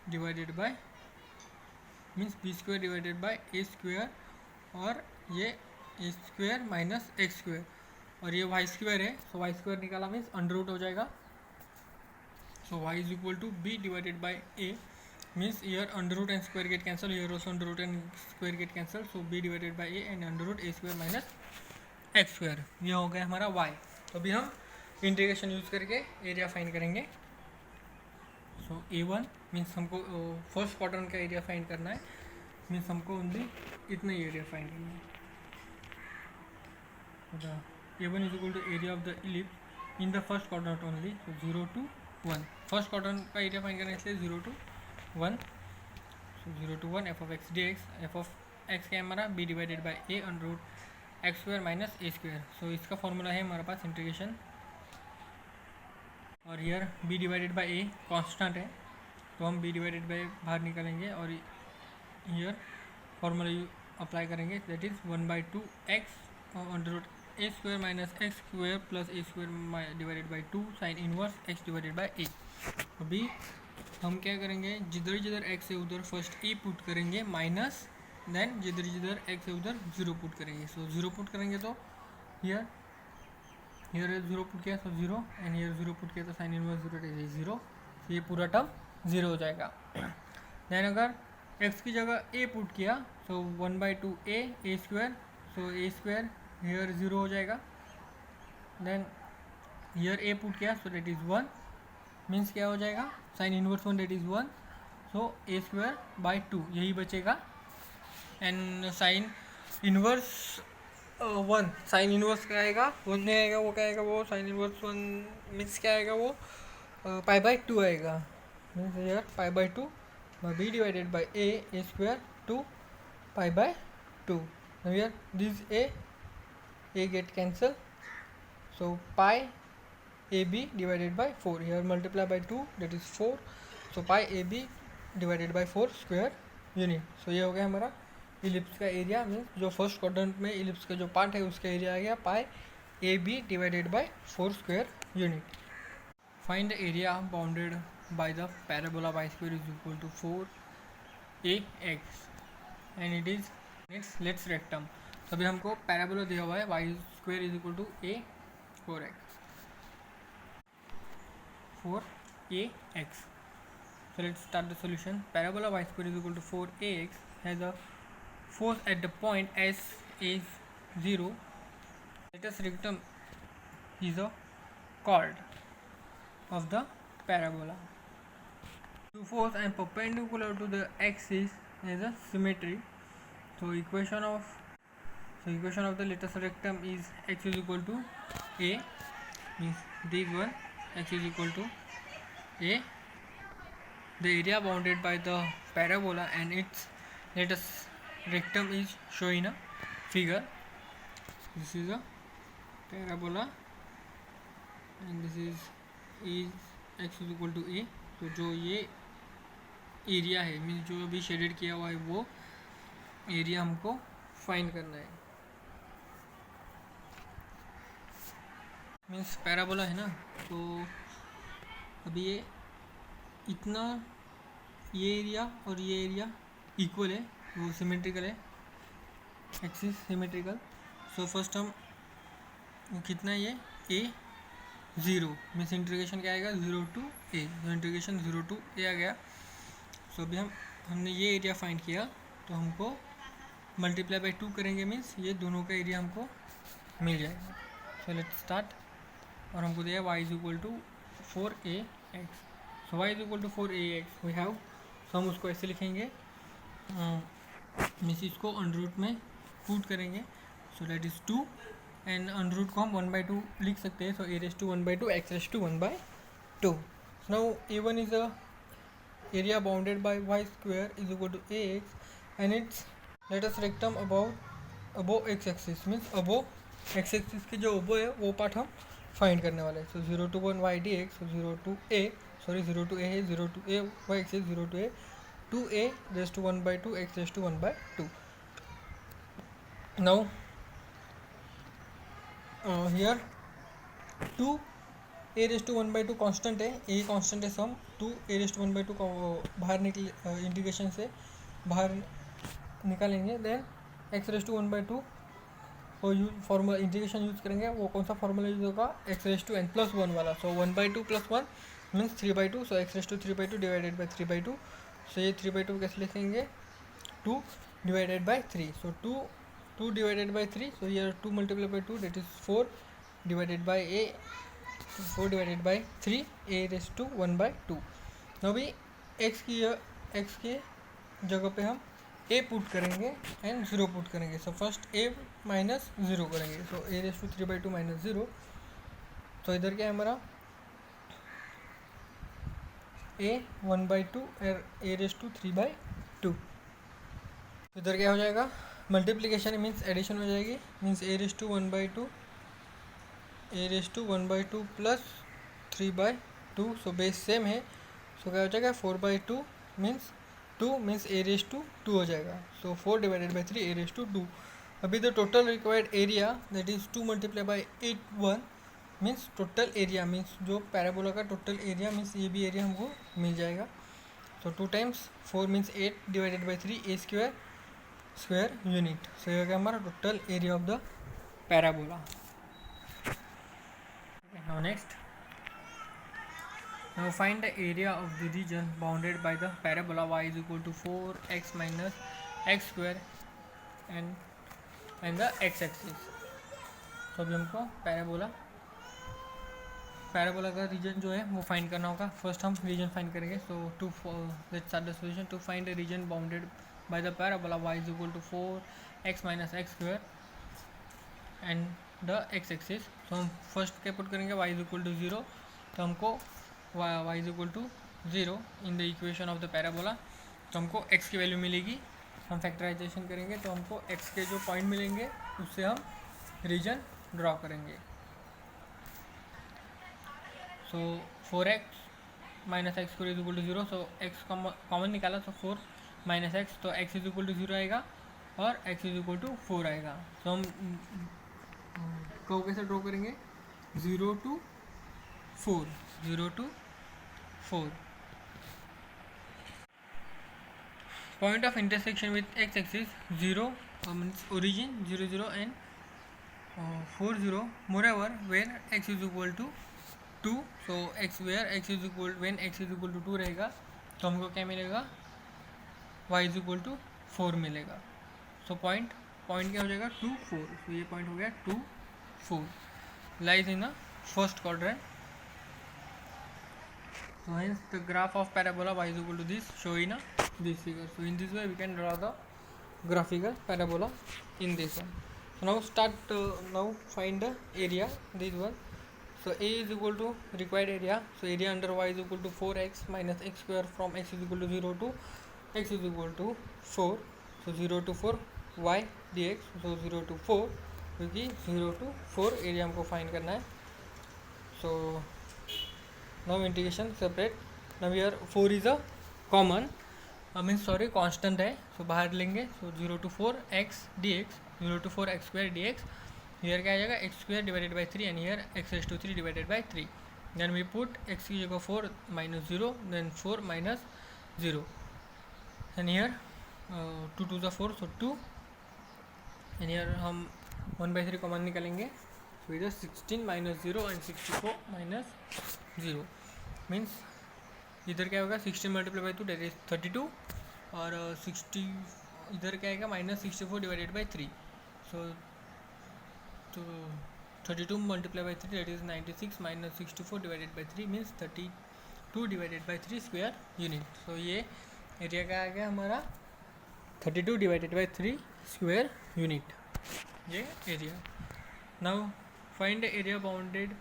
divided by means B square divided by A square और ये A square minus x square और ये वाई स्क्वायर है. सो वाई स्क्वायर निकाला मीन्स अंडर रूट हो जाएगा. So y is equal to b divided by a means here under root and square get cancel, here also under root and square get cancel. So b divided by a and under root a square minus x square. ये हो गया हमारा y. तो अभी हम integration use करके area find करेंगे. सो a1 means हमको फर्स्ट क्वाड्रेंट का एरिया फाइंड करना है मीन्स हमको ओनली इतना ही एरिया फाइंड करना है. a1 is equal to area of the ellipse in the first quadrant only. So 0 to 1 first quadrant का एरिया फाइंड करने के लिए 0 to 1. So 0 to 1 F of x D X. F of X क्या है हमारा B divided by A under root X square minus A square. So इसका formula है हमारे पास इंटीग्रेशन और here B divided by A constant है तो हम बी डिवाइडेड बाई बाहर निकालेंगे और ईयर फॉर्मूला अप्लाई करेंगे that is 1/2 X under root A square minus x square plus A square divided by 2 sine inverse X divided by A. अभी हम क्या करेंगे जिधर जिधर एक्स है उधर फर्स्ट ए पुट करेंगे माइनस देन जिधर जिधर एक्स है उधर 0 पुट करेंगे. सो 0 पुट करेंगे तो हियर 0 पुट किया तो 0 एंड हियर 0 पुट किया तो साइन इनवर्स 0 ये पूरा टर्म 0 हो जाएगा. देन अगर एक्स की जगह ए पुट किया तो 1/2 A square. So A square here 0 हो जाएगा. देन हियर ए पुट किया सो डेट इज़ 1 मीन्स क्या हो जाएगा sine inverse 1 that is 1. So A square by 2 यही बचेगा and sine inverse 1 sine inverse क्या आएगा 1 नहीं आएगा. वो क्या आएगा वो साइन इनवर्स 1 मीन्स क्या आएगा वो पाई बाई 2 आएगा. Means here pi by 2 b divided by A square 2 pi by 2. Here this a get cancel. So pi ab divided by 4 here multiply by 2 that is 4. So pi ab divided by 4 square unit. So ये हो गया हमारा ellipse का area means जो first quadrant में ellipse का जो part है उसका एरिया आ गया पाई ab divided by 4 square unit. Find the area bounded by the parabola y square is equal to 4ax and it is let's rectum. तो अभी हमको पैराबोला दिया हुआ है y square is equal to a 4ax. So let's start the solution. Parabola y square is equal to 4ax has a force at the point S is 0. Latest rectum is a chord of the parabola. Two force and perpendicular to the axis has a symmetry. So equation of the latest rectum is x is equal to a means this one x is equal to a. The area bounded by the parabola and its latest rectum is shown in a figure. This is a parabola and this is X is equal to A. तो जो ये area है means जो अभी shaded किया हुआ है वो एरिया हमको फाइंड करना है। मीन्स पैराबोला है ना, तो अभी ये इतना ये एरिया और ये एरिया इक्वल है, वो सिमेट्रिकल है, एक्सिस सिमेट्रिकल। सो फर्स्ट हम कितना ये ए 0 मीन्स इंटीग्रेशन क्या आएगा 0 टू ए, तो इंटीग्रेशन 0 टू ए आ गया। सो अभी हमने ये एरिया फाइंड किया, तो हमको मल्टीप्लाई बाई 2 करेंगे मीन्स ये दोनों का एरिया हमको मिल जाएगा। So let's start. और हमको दिया y is equal to 4ax। So y is equal to 4ax we have, so हम उसको ऐसे लिखेंगे मीन्स इसको अंडर रूट में पुट करेंगे। So that is 2 and under root को हम 1/2 लिख सकते हैं। So a raise to 1/2 x raise to 1/2। Now a1 is a area bounded by y square is equal to ax and its let us rectum above x axis means above x axis के जो above है वो part हम find करने वाले हैं। So 0 to 1 y dx, 0 to a sorry 0 to a है 0 to a y axis 0 to a 2a raised to 1/2 x raised to 1/2। now here 2 a raise to 1/2 constant है, ए कांस्टेंट है, सम 2 a raise to 1/2 को बाहर निकले integration से बाहर निकालेंगे। Then x raise to 1/2 को फॉर्मूला इंटीग्रेशन यूज़ करेंगे। वो कौन सा फॉर्मूला यूज़ होगा x रेस टू n+1 वाला। So 1/2 + 1 means 3/2। So x raise to 3/2 divided by 3/2। So ये 3/2 कैसे लिखेंगे 2 divided by 3। So 2 divided by 3। So ये 2 multiply by 2 that is 4 divided by a 4 divided by 3 a raise to 1/2। अभी x के जगह पे हम a पुट करेंगे एंड 0 पुट करेंगे। सो फर्स्ट a माइनस 0 करेंगे। सो a रेस टू 3/2 माइनस 0। तो इधर क्या है हमारा a 1/2 और a रेस टू 3/2। इधर क्या हो जाएगा मल्टीप्लीकेशन मीन्स एडिशन हो जाएगी means a raise to 1/2 a raise to 1/2 plus 3/2। So base same है। सो क्या हो जाएगा 4/2 means 2 means a raise to 2 हो जाएगा। So 4 divided by 3 a raise to 2। अभी the total required area that is 2 multiply by 8 means total area means जो parabola का total area means ये भी एरिया हमको मिल जाएगा। सो 2 times 4 means 8 divided by 3 a square unit. So ये क्या हमारा total area of the parabola. Now next, now find the area of the region bounded by the parabola y is equal to 4x minus x square and the x axis। तो अभी हमको parabola का reason जो है वो find करना होगा। First हम रीजन फाइंड करेंगे। So let's start the solution. To find the region bounded by the parabola y is equal to 4x minus x square and the x axis. तो हम फर्स्ट क्या पुट करेंगे y is equal to 0। तो हमको y is equal to 0 in the equation of the parabola. तो हमको x की value मिलेगी। हम फैक्टराइजेशन करेंगे तो हमको x के जो पॉइंट मिलेंगे उससे हम रीजन ड्रॉ करेंगे। So 4x minus x square is equal to 0। So x common निकाला तो 4 माइनस एक्स, तो x इज इक्वल टू 0 आएगा और x इज इक्वल टू 4 आएगा। तो हम को कैसे ड्रॉ करेंगे 0 to 4 0 to 4। Point of intersection with x axis 0 means origin 0 0 and 4 0। मोreover when x is equal to 2। So x where x is equal when x is equal to 2 रहेगा तो हमको क्या मिलेगा y is equal to 4 मिलेगा। सो point क्या हो जाएगा 2 4। तो ये पॉइंट हो गया 2 4 lies in the first quadrant। So hence the graph of parabola y is equal to this show in this figure। So in this way we can draw the graphical parabola in this one। So now start now find the area this one। So a is equal to required area। So area under y is equal to 4x minus x square from x is equal to 0 to x is equal to 4। So 0 to 4 y dx। So 0 to 4 क्योंकि 0 to 4 area हमको find करना है. So now integration separate. Now here 4 is a common means sorry constant है. So बाहर लेंगे. So 0 to 4 x D x, 0 to 4 x square d x. Here क्या आ जाएगा x square divided by 3 and here x raise to 3 divided by 3. Then we put x की जगह 4 minus 0, then 4 minus 0 and here 2 to ज़ा 4 सो 2 and here हम 1/3 common निकालेंगे. सो इधर 16 minus 0 and 64 minus 0 means इधर क्या होगा 16 मल्टीप्लाई बाई 2 डेट इज 32 और 60 इधर क्या आएगा माइनस 64 डिवाइडेड बाई 3. सो तो 32 multiply by 3 that is 96 minus 64 divided by 3 means 32 divided by 3 square unit. So ये एरिया क्या आ गया हमारा 32 डिवाइडेड बाई 3 स्क्वायर यूनिट, ये area. Now find area bounded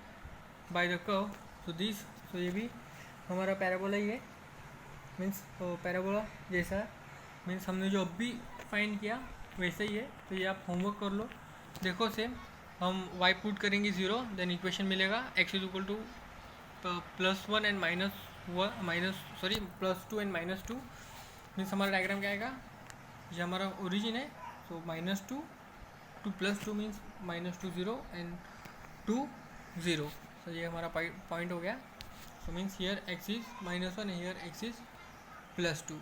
by the curve. So this, so ये भी हमारा पैराबोला ही है मीन्स पैराबोला जैसा मीन्स हमने जो अभी फाइंड किया वैसे ही है. तो ये आप होमवर्क कर लो. देखो सेम हम y पुट करेंगे 0, देन इक्वेशन मिलेगा x is equal to +1 and +2 and -2 means हमारा डायग्राम क्या आएगा. ये हमारा ओरिजिन है. So -2 to +2 means -2 0 and 2 0. So ये हमारा पॉइंट हो गया. So means here x is -1 and here x is +2.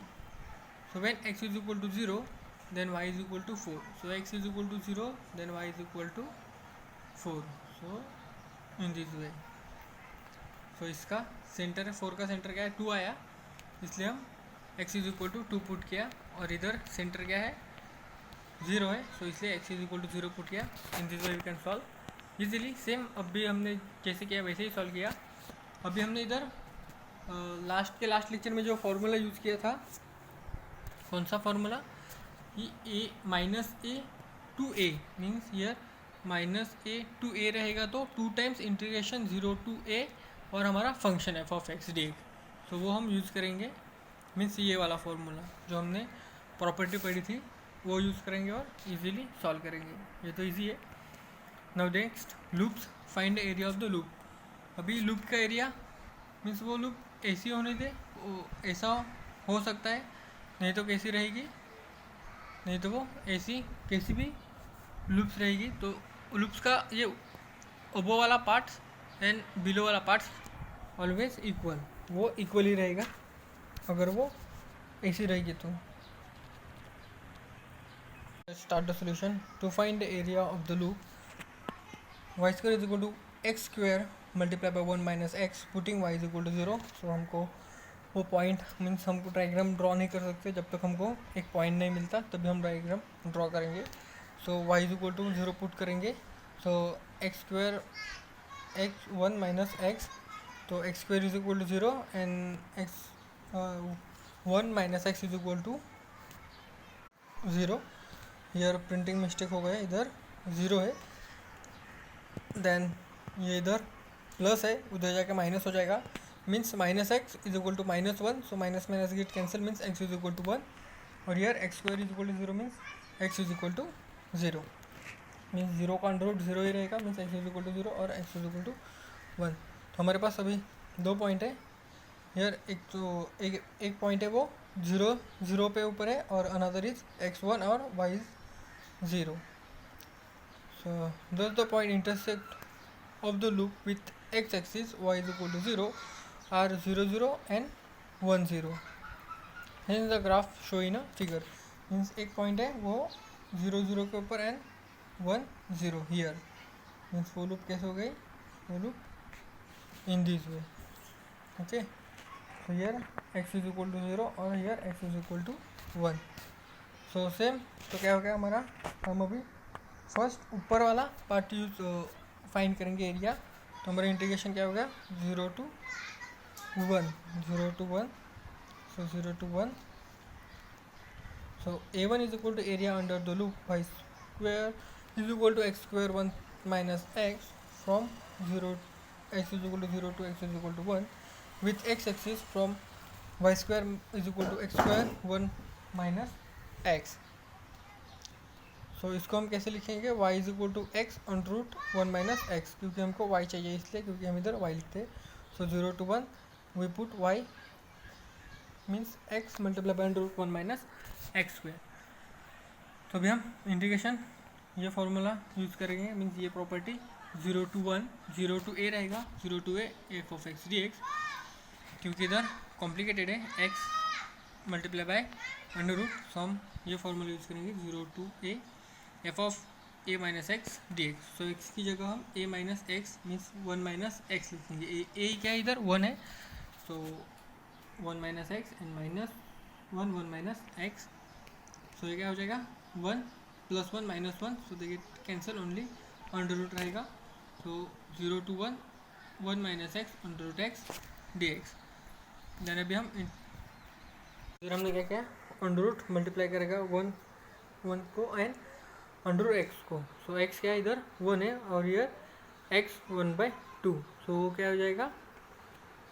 So when x is equal to 0 then y is equal to 4. So x is equal to 0 then y is equal to 4. So in this way. So इसका centre है 4 का centre क्या है 2 आया, इसलिए हम x is equal to 2 put किया. और इधर सेंटर क्या है 0 है. सो इसलिए x is equal to 0 put किया. In this way we can solve easily. Same अभी हमने जैसे किया वैसे ही सॉल्व किया. अभी हमने इधर लास्ट लेक्चर में जो फार्मूला यूज़ किया था, कौन सा फार्मूला, ये a minus a to a means here -a to a रहेगा तो 2 टाइम्स इंटीग्रेशन 0 to a और हमारा function f of x D. तो वो हम यूज़ करेंगे मीन्स ये वाला फार्मूला जो हमने प्रॉपर्टी पढ़ी थी वो यूज़ करेंगे और इजीली सॉल्व करेंगे. ये तो इजी है. Now next loops. Find the area of the loop. अभी लूप का एरिया मीन्स वो लूप ऐसी होने दे, ऐसा हो सकता है, नहीं तो कैसी रहेगी, नहीं तो वो ऐसी कैसी भी लूप्स रहेगी. तो लूप्स का ये ओबो वाला पार्ट्स एंड बिलो वाला पार्ट्स ऑलवेज इक्वल, वो इक्वल ही रहेगा अगर वो ऐसी रहेगी. तो start the solution. To find the area of the loop, y square is equal to x square multiply by 1 minus x putting y is equal to 0. So हमको वो पॉइंट मीन्स हमको डायग्राम ड्रॉ नहीं कर सकते जब तक हमको एक पॉइंट नहीं मिलता, तभी हम डायग्राम ड्रॉ करेंगे. So y is equal to 0 put करेंगे. So x square x 1 minus x, तो x square is equal to 0 and x 1 minus x is equal to 0. यार प्रिंटिंग मिस्टेक हो गया, इधर 0 है, देन ये इधर प्लस है, उधर जाके माइनस हो जाएगा means minus x is equal to -1. So minus minus get cancel means x is equal to 1 और यार x square is equal to 0 means x is equal to 0 means 0 का अंडर रूट 0 ही रहेगा means x is equal to 0 और x is equal to 1. तो हमारे पास अभी 2 point है. यार एक पॉइंट है वो 0 पे ऊपर है और अनदर इज x1 और y is 0. So this the point intersect of the loop with x-axis y is equal to 0 are 0 0 and 1 0. Hence the graph show in a figure means एक पॉइंट है वो 0 0 के ऊपर and 1 0 here means वो loop कैसे हो गई, वो loop in this way. Okay, so here x is equal to 0 और here x is equal to 1. so same. तो क्या हो गया हमारा, हम अभी फर्स्ट ऊपर वाला पार्ट यूज फाइंड करेंगे एरिया. तो हमारा इंटीग्रेशन क्या होगा 0 to 1 so 0 to 1. So a1 is equal to area under the loop y square is equal to x square 1 minus x from 0 x is equal to 0 to x is equal to 1 with x axis from y square is equal to x square 1 minus x. So इसको हम कैसे लिखेंगे, y is equal to x under root 1 minus x, क्योंकि हमको y चाहिए इसलिए, क्योंकि हम इधर y लिखते हैं. So 0 to 1 we put y means x multiply by under root 1 minus x square. तो अभी हम इंटीग्रेशन ये फॉर्मूला यूज़ करेंगे, मीन्स ये प्रॉपर्टी 0 to 1, 0 to a रहेगा, 0 to a f of x D x, क्योंकि इधर कॉम्प्लिकेटेड है x multiply by under root. So हम ये फॉर्मूला यूज़ करेंगे 0 to a f of a minus x D x. So x की जगह हम a minus x means 1 minus x लिखेंगे. a क्या है इधर 1 है, so 1 minus x and minus 1 minus x. So ये क्या हो जाएगा 1 प्लस 1 माइनस 1, सो देखिए कैंसिल, ओनली अंडर रूट रहेगा. So 0 to 1 1 minus x under root x D x. Then अभी हम इधर हमने क्या किया, अंडर रूट मल्टीप्लाई करेगा 1 को एंड अंडर रूट एक्स को. सो एक्स क्या है इधर 1 है और ये एक्स 1/2. सो वो क्या हो जाएगा,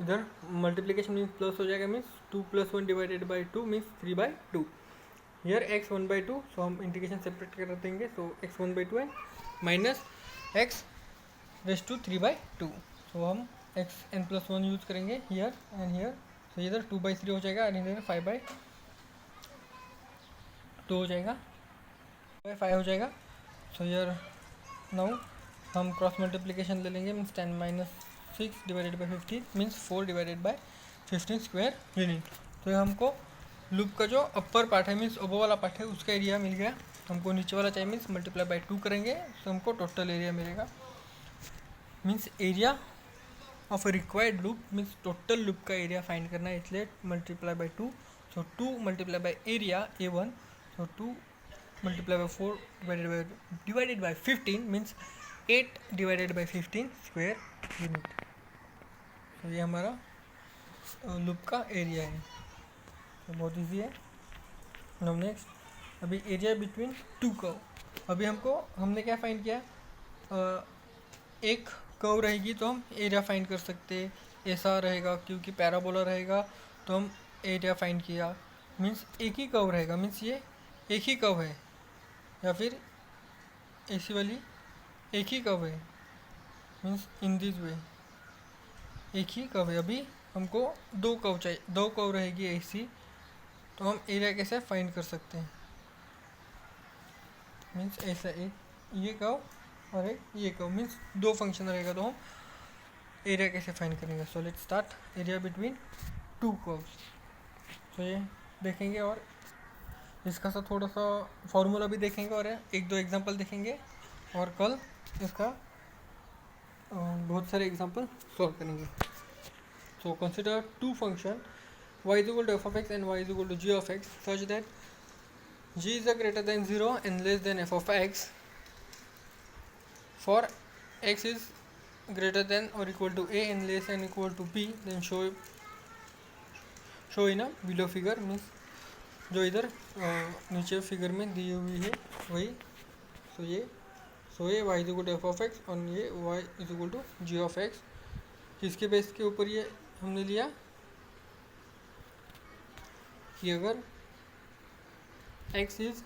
इधर मल्टीप्लिकेशन मीन्स प्लस हो जाएगा, means 2 + 1 divided by 2 means 3/2. Here x 1/2, सो हम इंटीग्रेशन सेपरेट कर देंगे. सो एक्स 1/2 है माइनस एक्स रेस टू 3/2. सो हम एक्स n + 1 यूज़ करेंगे हियर एंड हियर. सो इधर 2/3 हो जाएगा और इधर 5/2 हो जाएगा, 5 हो जाएगा. सो हियर नाउ हम क्रॉस मल्टीप्लिकेशन ले लेंगे, means 10 - 6 divided by 15 means 4 divided by 15 square unit. तो ये हमको लूप का जो अपर पार्ट है मीन्स ओवर वाला पार्ट है उसका एरिया मिल गया. हमको नीचे वाला चाहिए मीन्स मल्टीप्लाई बाई 2 करेंगे, तो हमको टोटल एरिया मिलेगा. Means area of a required loop means total loop का एरिया फाइंड करना है, इसलिए multiply by 2. So 2 multiply by area A1, so 2 multiply by 4 divided by 15 means 8 divided by 15 square unit. तो ये हमारा लूप का area है. तो बहुत ईजी है. नाउ नेक्स्ट अभी एरिया बिटवीन 2 कर्व. अभी हमने क्या फाइंड किया, एक कर्व रहेगी तो हम एरिया फाइंड कर सकते हैं. ऐसा रहेगा क्योंकि पैराबोला रहेगा तो हम एरिया फाइंड किया. मीन्स एक ही कर्व रहेगा, मीन्स ये एक ही कर्व है, या फिर ऐसी वाली एक ही कर्व है, मीन्स इन दिस वे एक ही कर्व है. अभी हमको 2 कर्व चाहिए, 2 कर्व रहेगी ऐसी, तो हम एरिया कैसे फाइंड कर सकते हैं. मीन्स ऐसा एक ये कर्व और एक ये कर्व, मीन्स 2 फंक्शन रहेगा, तो हम एरिया कैसे फाइंड करेंगे. So let's start area between 2 curves. तो ये देखेंगे और इसका सा थोड़ा सा फॉर्मूला भी देखेंगे और 1-2 एग्जांपल देखेंगे, और कल इसका बहुत सारे एग्जांपल सॉल्व करेंगे. So consider 2 function y is equal to f of x and y is equal to g of x such that g is greater than 0 and less than f of x. For x is greater than or equal to a and less than equal to b, then show in a below figure. Means जो इधर नीचे figure में दी हुई है वही. सो ये y is equal to f of x और ये y is equal to g of x. किसके बेस के ऊपर ये हमने लिया कि अगर x इज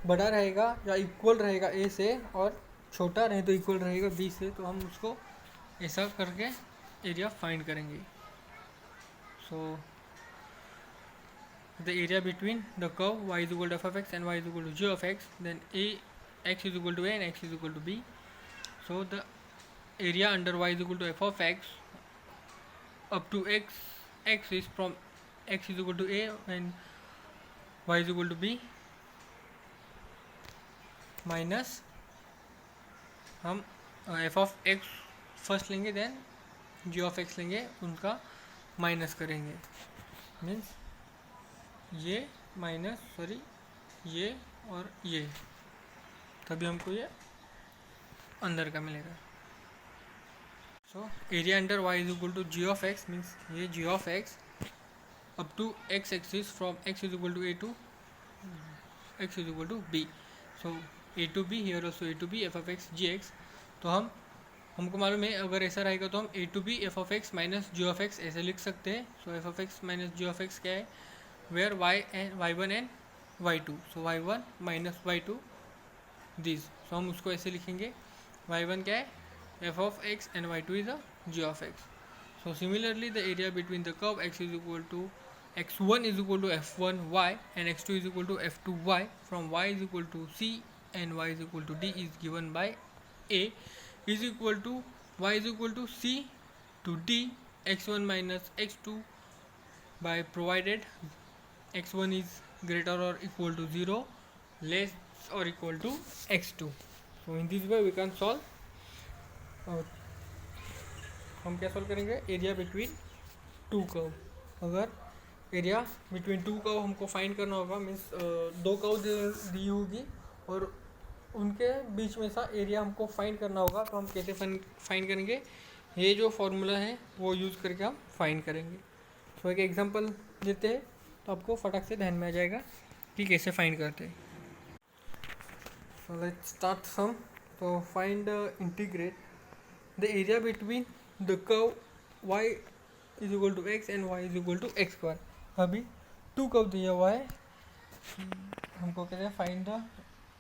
बड़ा रहेगा या इक्वल रहेगा a से और छोटा रहे तो इक्वल रहेगा b से, तो हम उसको ऐसा करके एरिया फाइंड करेंगे. सो the area between the curve y is equal to f of x and y is equal to g of x, then x is equal to a and x is equal to b. So the area under y is equal to f of x up to x is from x is equal to a and y is equal to b minus हम f of x first लेंगे, then g of x लेंगे, उनका minus करेंगे. Means ये minus ये और ये, तभी हमको ये अंदर का मिलेगा. So area under y is equal to g of x means ये g of x up to x axis from x is equal to a to x is equal to b. So a to b, here also a to b, f of x gx. तो हमको मालूम है अगर ऐसा रहेगा तो हम a to b f of x minus g of x ऐसे लिख सकते हैं. So f of x minus g of x क्या है, वेयर y1 and y2. सो y1 minus y2 this. So हम उसको ऐसे लिखेंगे, y1 क्या है, f of x and y2 is a g of x. So similarly the area between the curve x is equal to x1 is equal to f1y and x2 is equal to f2y from y is equal to c and y is equal to d is given by a is equal to y is equal to c to d x1 minus x2 by provided x1 is greater or equal to 0, less or equal to x2. So in this way we can solve. हम क्या solve करेंगे, area between two curve. अगर area between two curve हमको find करना होगा, means दो curve दी होगी और उनके बीच में सा एरिया हमको फाइंड करना होगा, तो हम कैसे फाइंड करेंगे, ये जो फॉर्मूला है वो यूज़ करके हम फाइंड करेंगे। सो एक एग्जांपल देते हैं तो आपको फटाक से ध्यान में आ जाएगा कि कैसे फाइंड करते हैं। So let's start some. तो find integrate the area between the curve y is equal to x and y is equal to x square. अभी टू कर्व दिया हुआ है, हमको कहते हैं find the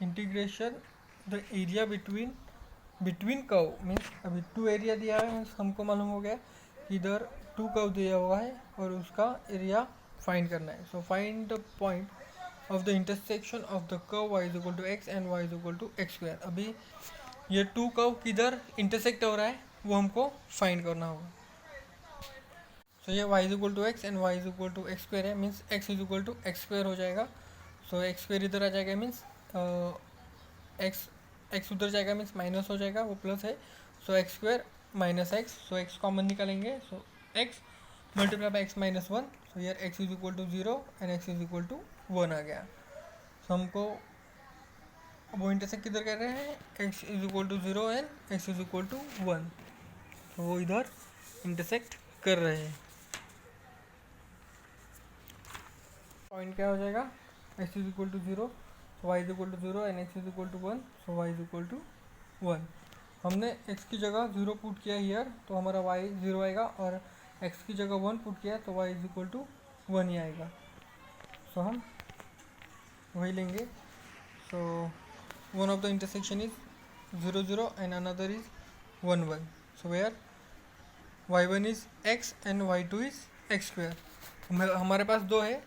integration the area between curve, means अभी two area दिया है, मीन्स हमको मालूम हो गया इधर टू कर्व दिया हुआ है और उसका एरिया फाइंड करना है। So find the point of the intersection of the curve y is equal to x and y is equal to x square. अभी ये टू कर्व किधर इंटरसेक्ट हो रहा है वो हमको फाइंड करना होगा। सो ये y is equal to x and y is equal to x square है, means x is equal to x square हो जाएगा। सो x स्क्वायर इधर आ जाएगा, मीन्स x उधर जाएगा, मीन्स माइनस हो जाएगा, वो प्लस है। So x square minus x, so x common निकालेंगे, so x multiply by x minus 1, so यार x is equal to 0 and x is equal to 1 आ गया। सो हमको वो इंटरसेक्ट किधर कर रहे हैं, x is equal to 0 and x is equal to 1, तो वो इधर इंटरसेक्ट कर रहे हैं। पॉइंट क्या हो जाएगा, x is equal to 0, y is equal to 0 and x is equal to 1, so y is equal to 1। हमने x की जगह 0 पुट किया हियर, तो हमारा y 0 आएगा, और x की जगह 1 पुट किया तो y इज इक्वल टू 1 ही आएगा। सो हम वही लेंगे। So one of the intersection is 0 0 and another is 1 1, so where y1 is x and y2 is x square. हमारे पास दो है,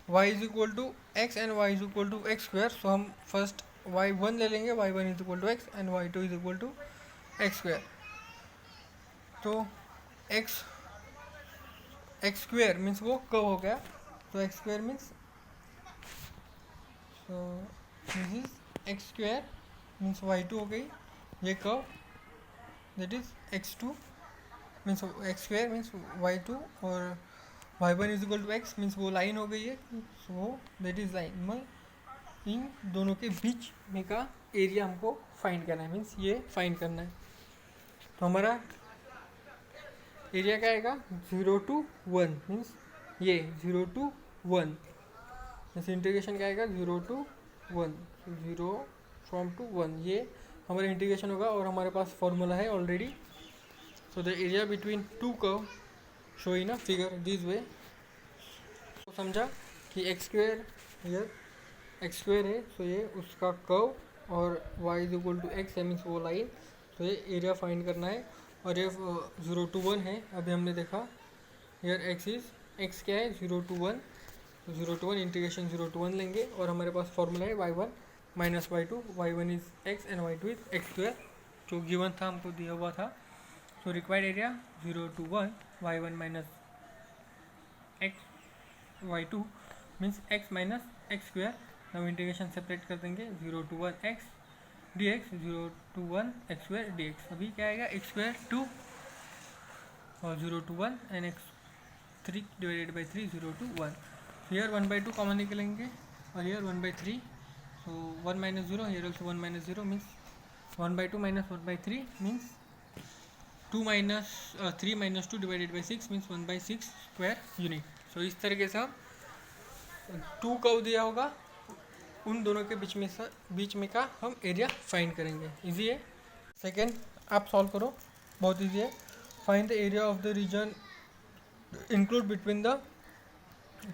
y is equal to x and y is equal to x square. So हम first y1 ले लेंगे, y1 is equal to x and y2 is equal to x square. तो x square means वो curve हो गया, तो x square means, so this is x square means y2 हो गई, ये curve that is x2 means x square means y2, और y1 is equal to x means वो लाइन हो गई है, सो दैट इज लाइन। मैं इन दोनों के बीच में का एरिया हमको फाइंड करना है, मीन्स ये फाइंड करना है। तो हमारा एरिया क्या आएगा, 0 to 1, मीन्स ये 0 to 1, मीन्स इंटीग्रेशन क्या आएगा 0 to 1, 0 from to 1, ये हमारा इंटीग्रेशन होगा। और हमारे पास फॉर्मूला है already. So the area between two curve show in a figure this way. तो समझा कि x square here x square है, सो ये उसका कर्व, और y is equal to x है मीन्स वो लाइन। तो ये एरिया फाइंड करना है, और ये 0 to 1 है, अभी हमने देखा हियर x क्या है 0 to 1, तो 0 to 1 इंटीग्रेशन 0 to 1 लेंगे, और हमारे पास फॉर्मूला है y1 minus y2, y1 is x and y2 is x square, जो गिवन था हमको दिया हुआ था। So required area 0 to 1 y1 minus x y2 means x minus x square. हम इंटीग्रेशन सेपरेट कर देंगे, 0 to 1 x dx, 0 to 1 x square dx। अभी क्या आएगा x स्क्वायर 2 और 0 to 1 and x 3 divided by 3 0 to 1। Here 1/2 common निकलेंगे, और here 1/3, so 1 minus 0, here also 1 minus 0 means 1/2 minus 1/3 means 2 minus 3 minus 2 divided by 6 means 1/6 square unit. So इस तरीके से हम टू कर्व दिया होगा, उन दोनों के बीच में का हम एरिया फाइंड करेंगे। इजी है। सेकेंड आप सॉल्व करो, बहुत इजी है। Find the area of the region include between the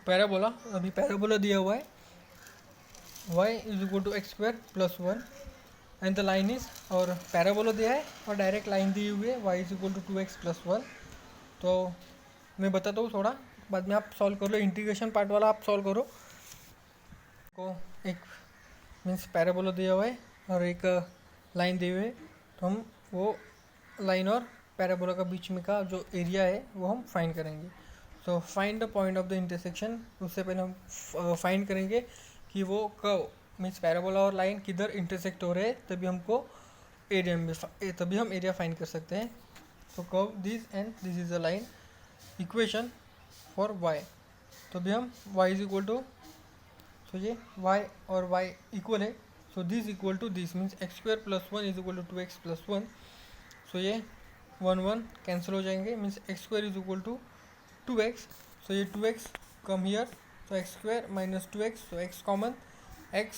parabola. अभी पैराबोला दिया हुआ है y is equal to x square plus 1 and the line is, और पैराबोला दिया है और डायरेक्ट लाइन दी हुई है y is equal to 2x plus 1। तो मैं बताता हूँ थोड़ा, बाद में आप सॉल्व कर लो, इंटीग्रेशन पार्ट वाला आप सॉल्व करो। को एक मीन्स पैराबोला दिया हुआ है और एक लाइन दी हुई है, तो हम वो लाइन और पैराबोला का बीच में का जो एरिया है वो हम फाइंड करेंगे। सो find the point of the intersection. उससे पहले हम फाइंड करेंगे कि वो कर्व मीन्स पैराबोला और लाइन किधर इंटरसेक्ट हो रहे हैं, तभी हमको एरिया में तभी हम एरिया फाइंड कर सकते हैं। तो curve this and this is the line equation for y। तो अभी हम y इज इक्वल टू, सो ये y और y इक्वल है, so this equal to this means x square plus 1 is equal to 2x plus 1। So ये 1 1 cancel हो जाएंगे, means x square is equal to 2x। So ये 2x come here, so x square minus 2x, so x common, x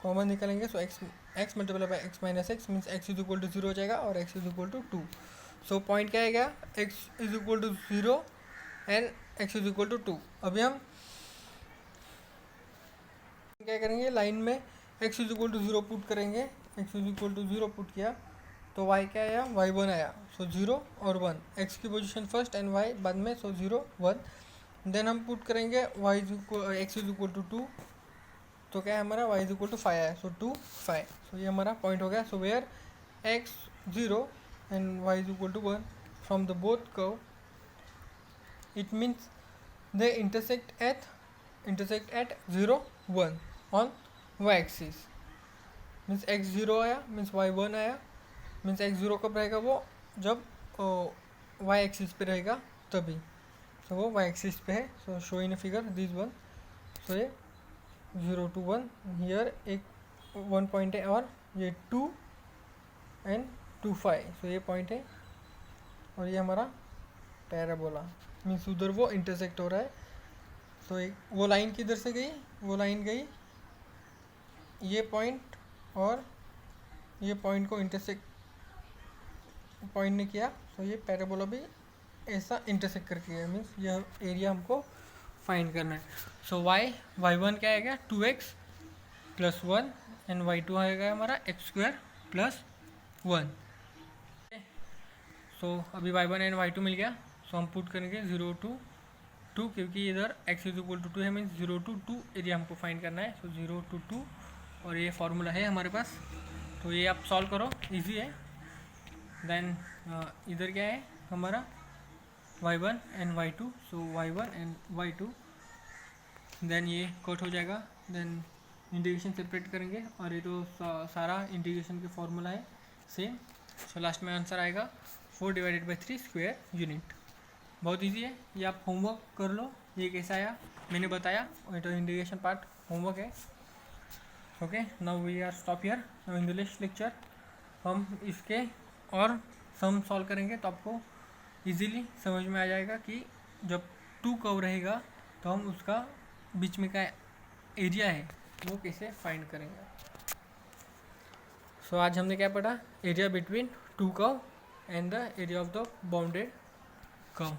common निकालेंगे, so x multiply by x minus x means x is equal to 0 हो जाएगा और x is equal to 2। So point क्या आएगा, x is equal to 0 and x is equal to 2। अभी हम क्या करेंगे, लाइन में x is equal to 0 put करेंगे, x is equal to 0 put किया तो y क्या आया, y1 आया। सो 0 और 1, x की पोजीशन फर्स्ट एंड y बाद में, सो 0 1। देन हम पुट करेंगे x इज इक्वल टू 2, तो क्या है हमारा y इज इक्वल टू 5 आया, सो 2 5। सो ये हमारा पॉइंट हो गया। So where x 0 and y is equal to 1 from the both curve, it means they intersect at 0 1 on y axis. Means x 0 आया मीन्स y 1 आया, मीन्स x 0 कब रहेगा, वो जब y एक्सिस पे रहेगा तभी। सो वो y एक्सिस पे है, so show in figure this one. So ये 0 to 1 हियर एक 1 पॉइंट है और ये 2 एंड 2 5। सो ये पॉइंट है और ये हमारा पैराबोला, मीन्स उधर वो इंटरसेक्ट हो रहा है। सो एक वो लाइन किधर से गई, वो लाइन गई ये पॉइंट और ये पॉइंट को इंटरसेक्ट पॉइंट ने किया। सो ये पैराबोला भी ऐसा इंटरसेक्ट करके गया, मीन्स यह एरिया हमको फाइंड करना है। सो y1 क्या आएगा 2x प्लस 1 एंड y2 आएगा हमारा x स्क्वायर प्लस 1। सो अभी y1 एंड y2 मिल गया, सो हम पुट करेंगे 0 to 2, क्योंकि इधर x इज इक्वल टू 2 है, मीन्स 0 to 2 एरिया हमको फाइंड करना है। सो 0 to 2 और ये फार्मूला है हमारे पास, तो ये आप सॉल्व करो, इजी है। देन इधर क्या है हमारा y1 एंड y2, सो y1 एंड y2, देन ये कट हो जाएगा। देन इंटीग्रेशन सेपरेट करेंगे और ये तो सारा इंटीग्रेशन के फॉर्मूला है सेम। सो लास्ट में आंसर आएगा 4 डिवाइडेड बाई 3 स्क्वायर यूनिट। बहुत इजी है, ये आप होमवर्क कर लो, ये कैसा आया मैंने बताया, और ये तो इंटीग्रेशन पार्ट होमवर्क है। Okay, now we are stop here. Now in the next lecture हम इसके और सम सॉल्व करेंगे, तो आपको इजीली समझ में आ जाएगा कि जब 2 कर्व रहेगा तो हम उसका बीच में का एरिया है वो कैसे फाइंड करेंगे। सो आज हमने क्या पढ़ा, area between 2 curve and the area of the bounded curve.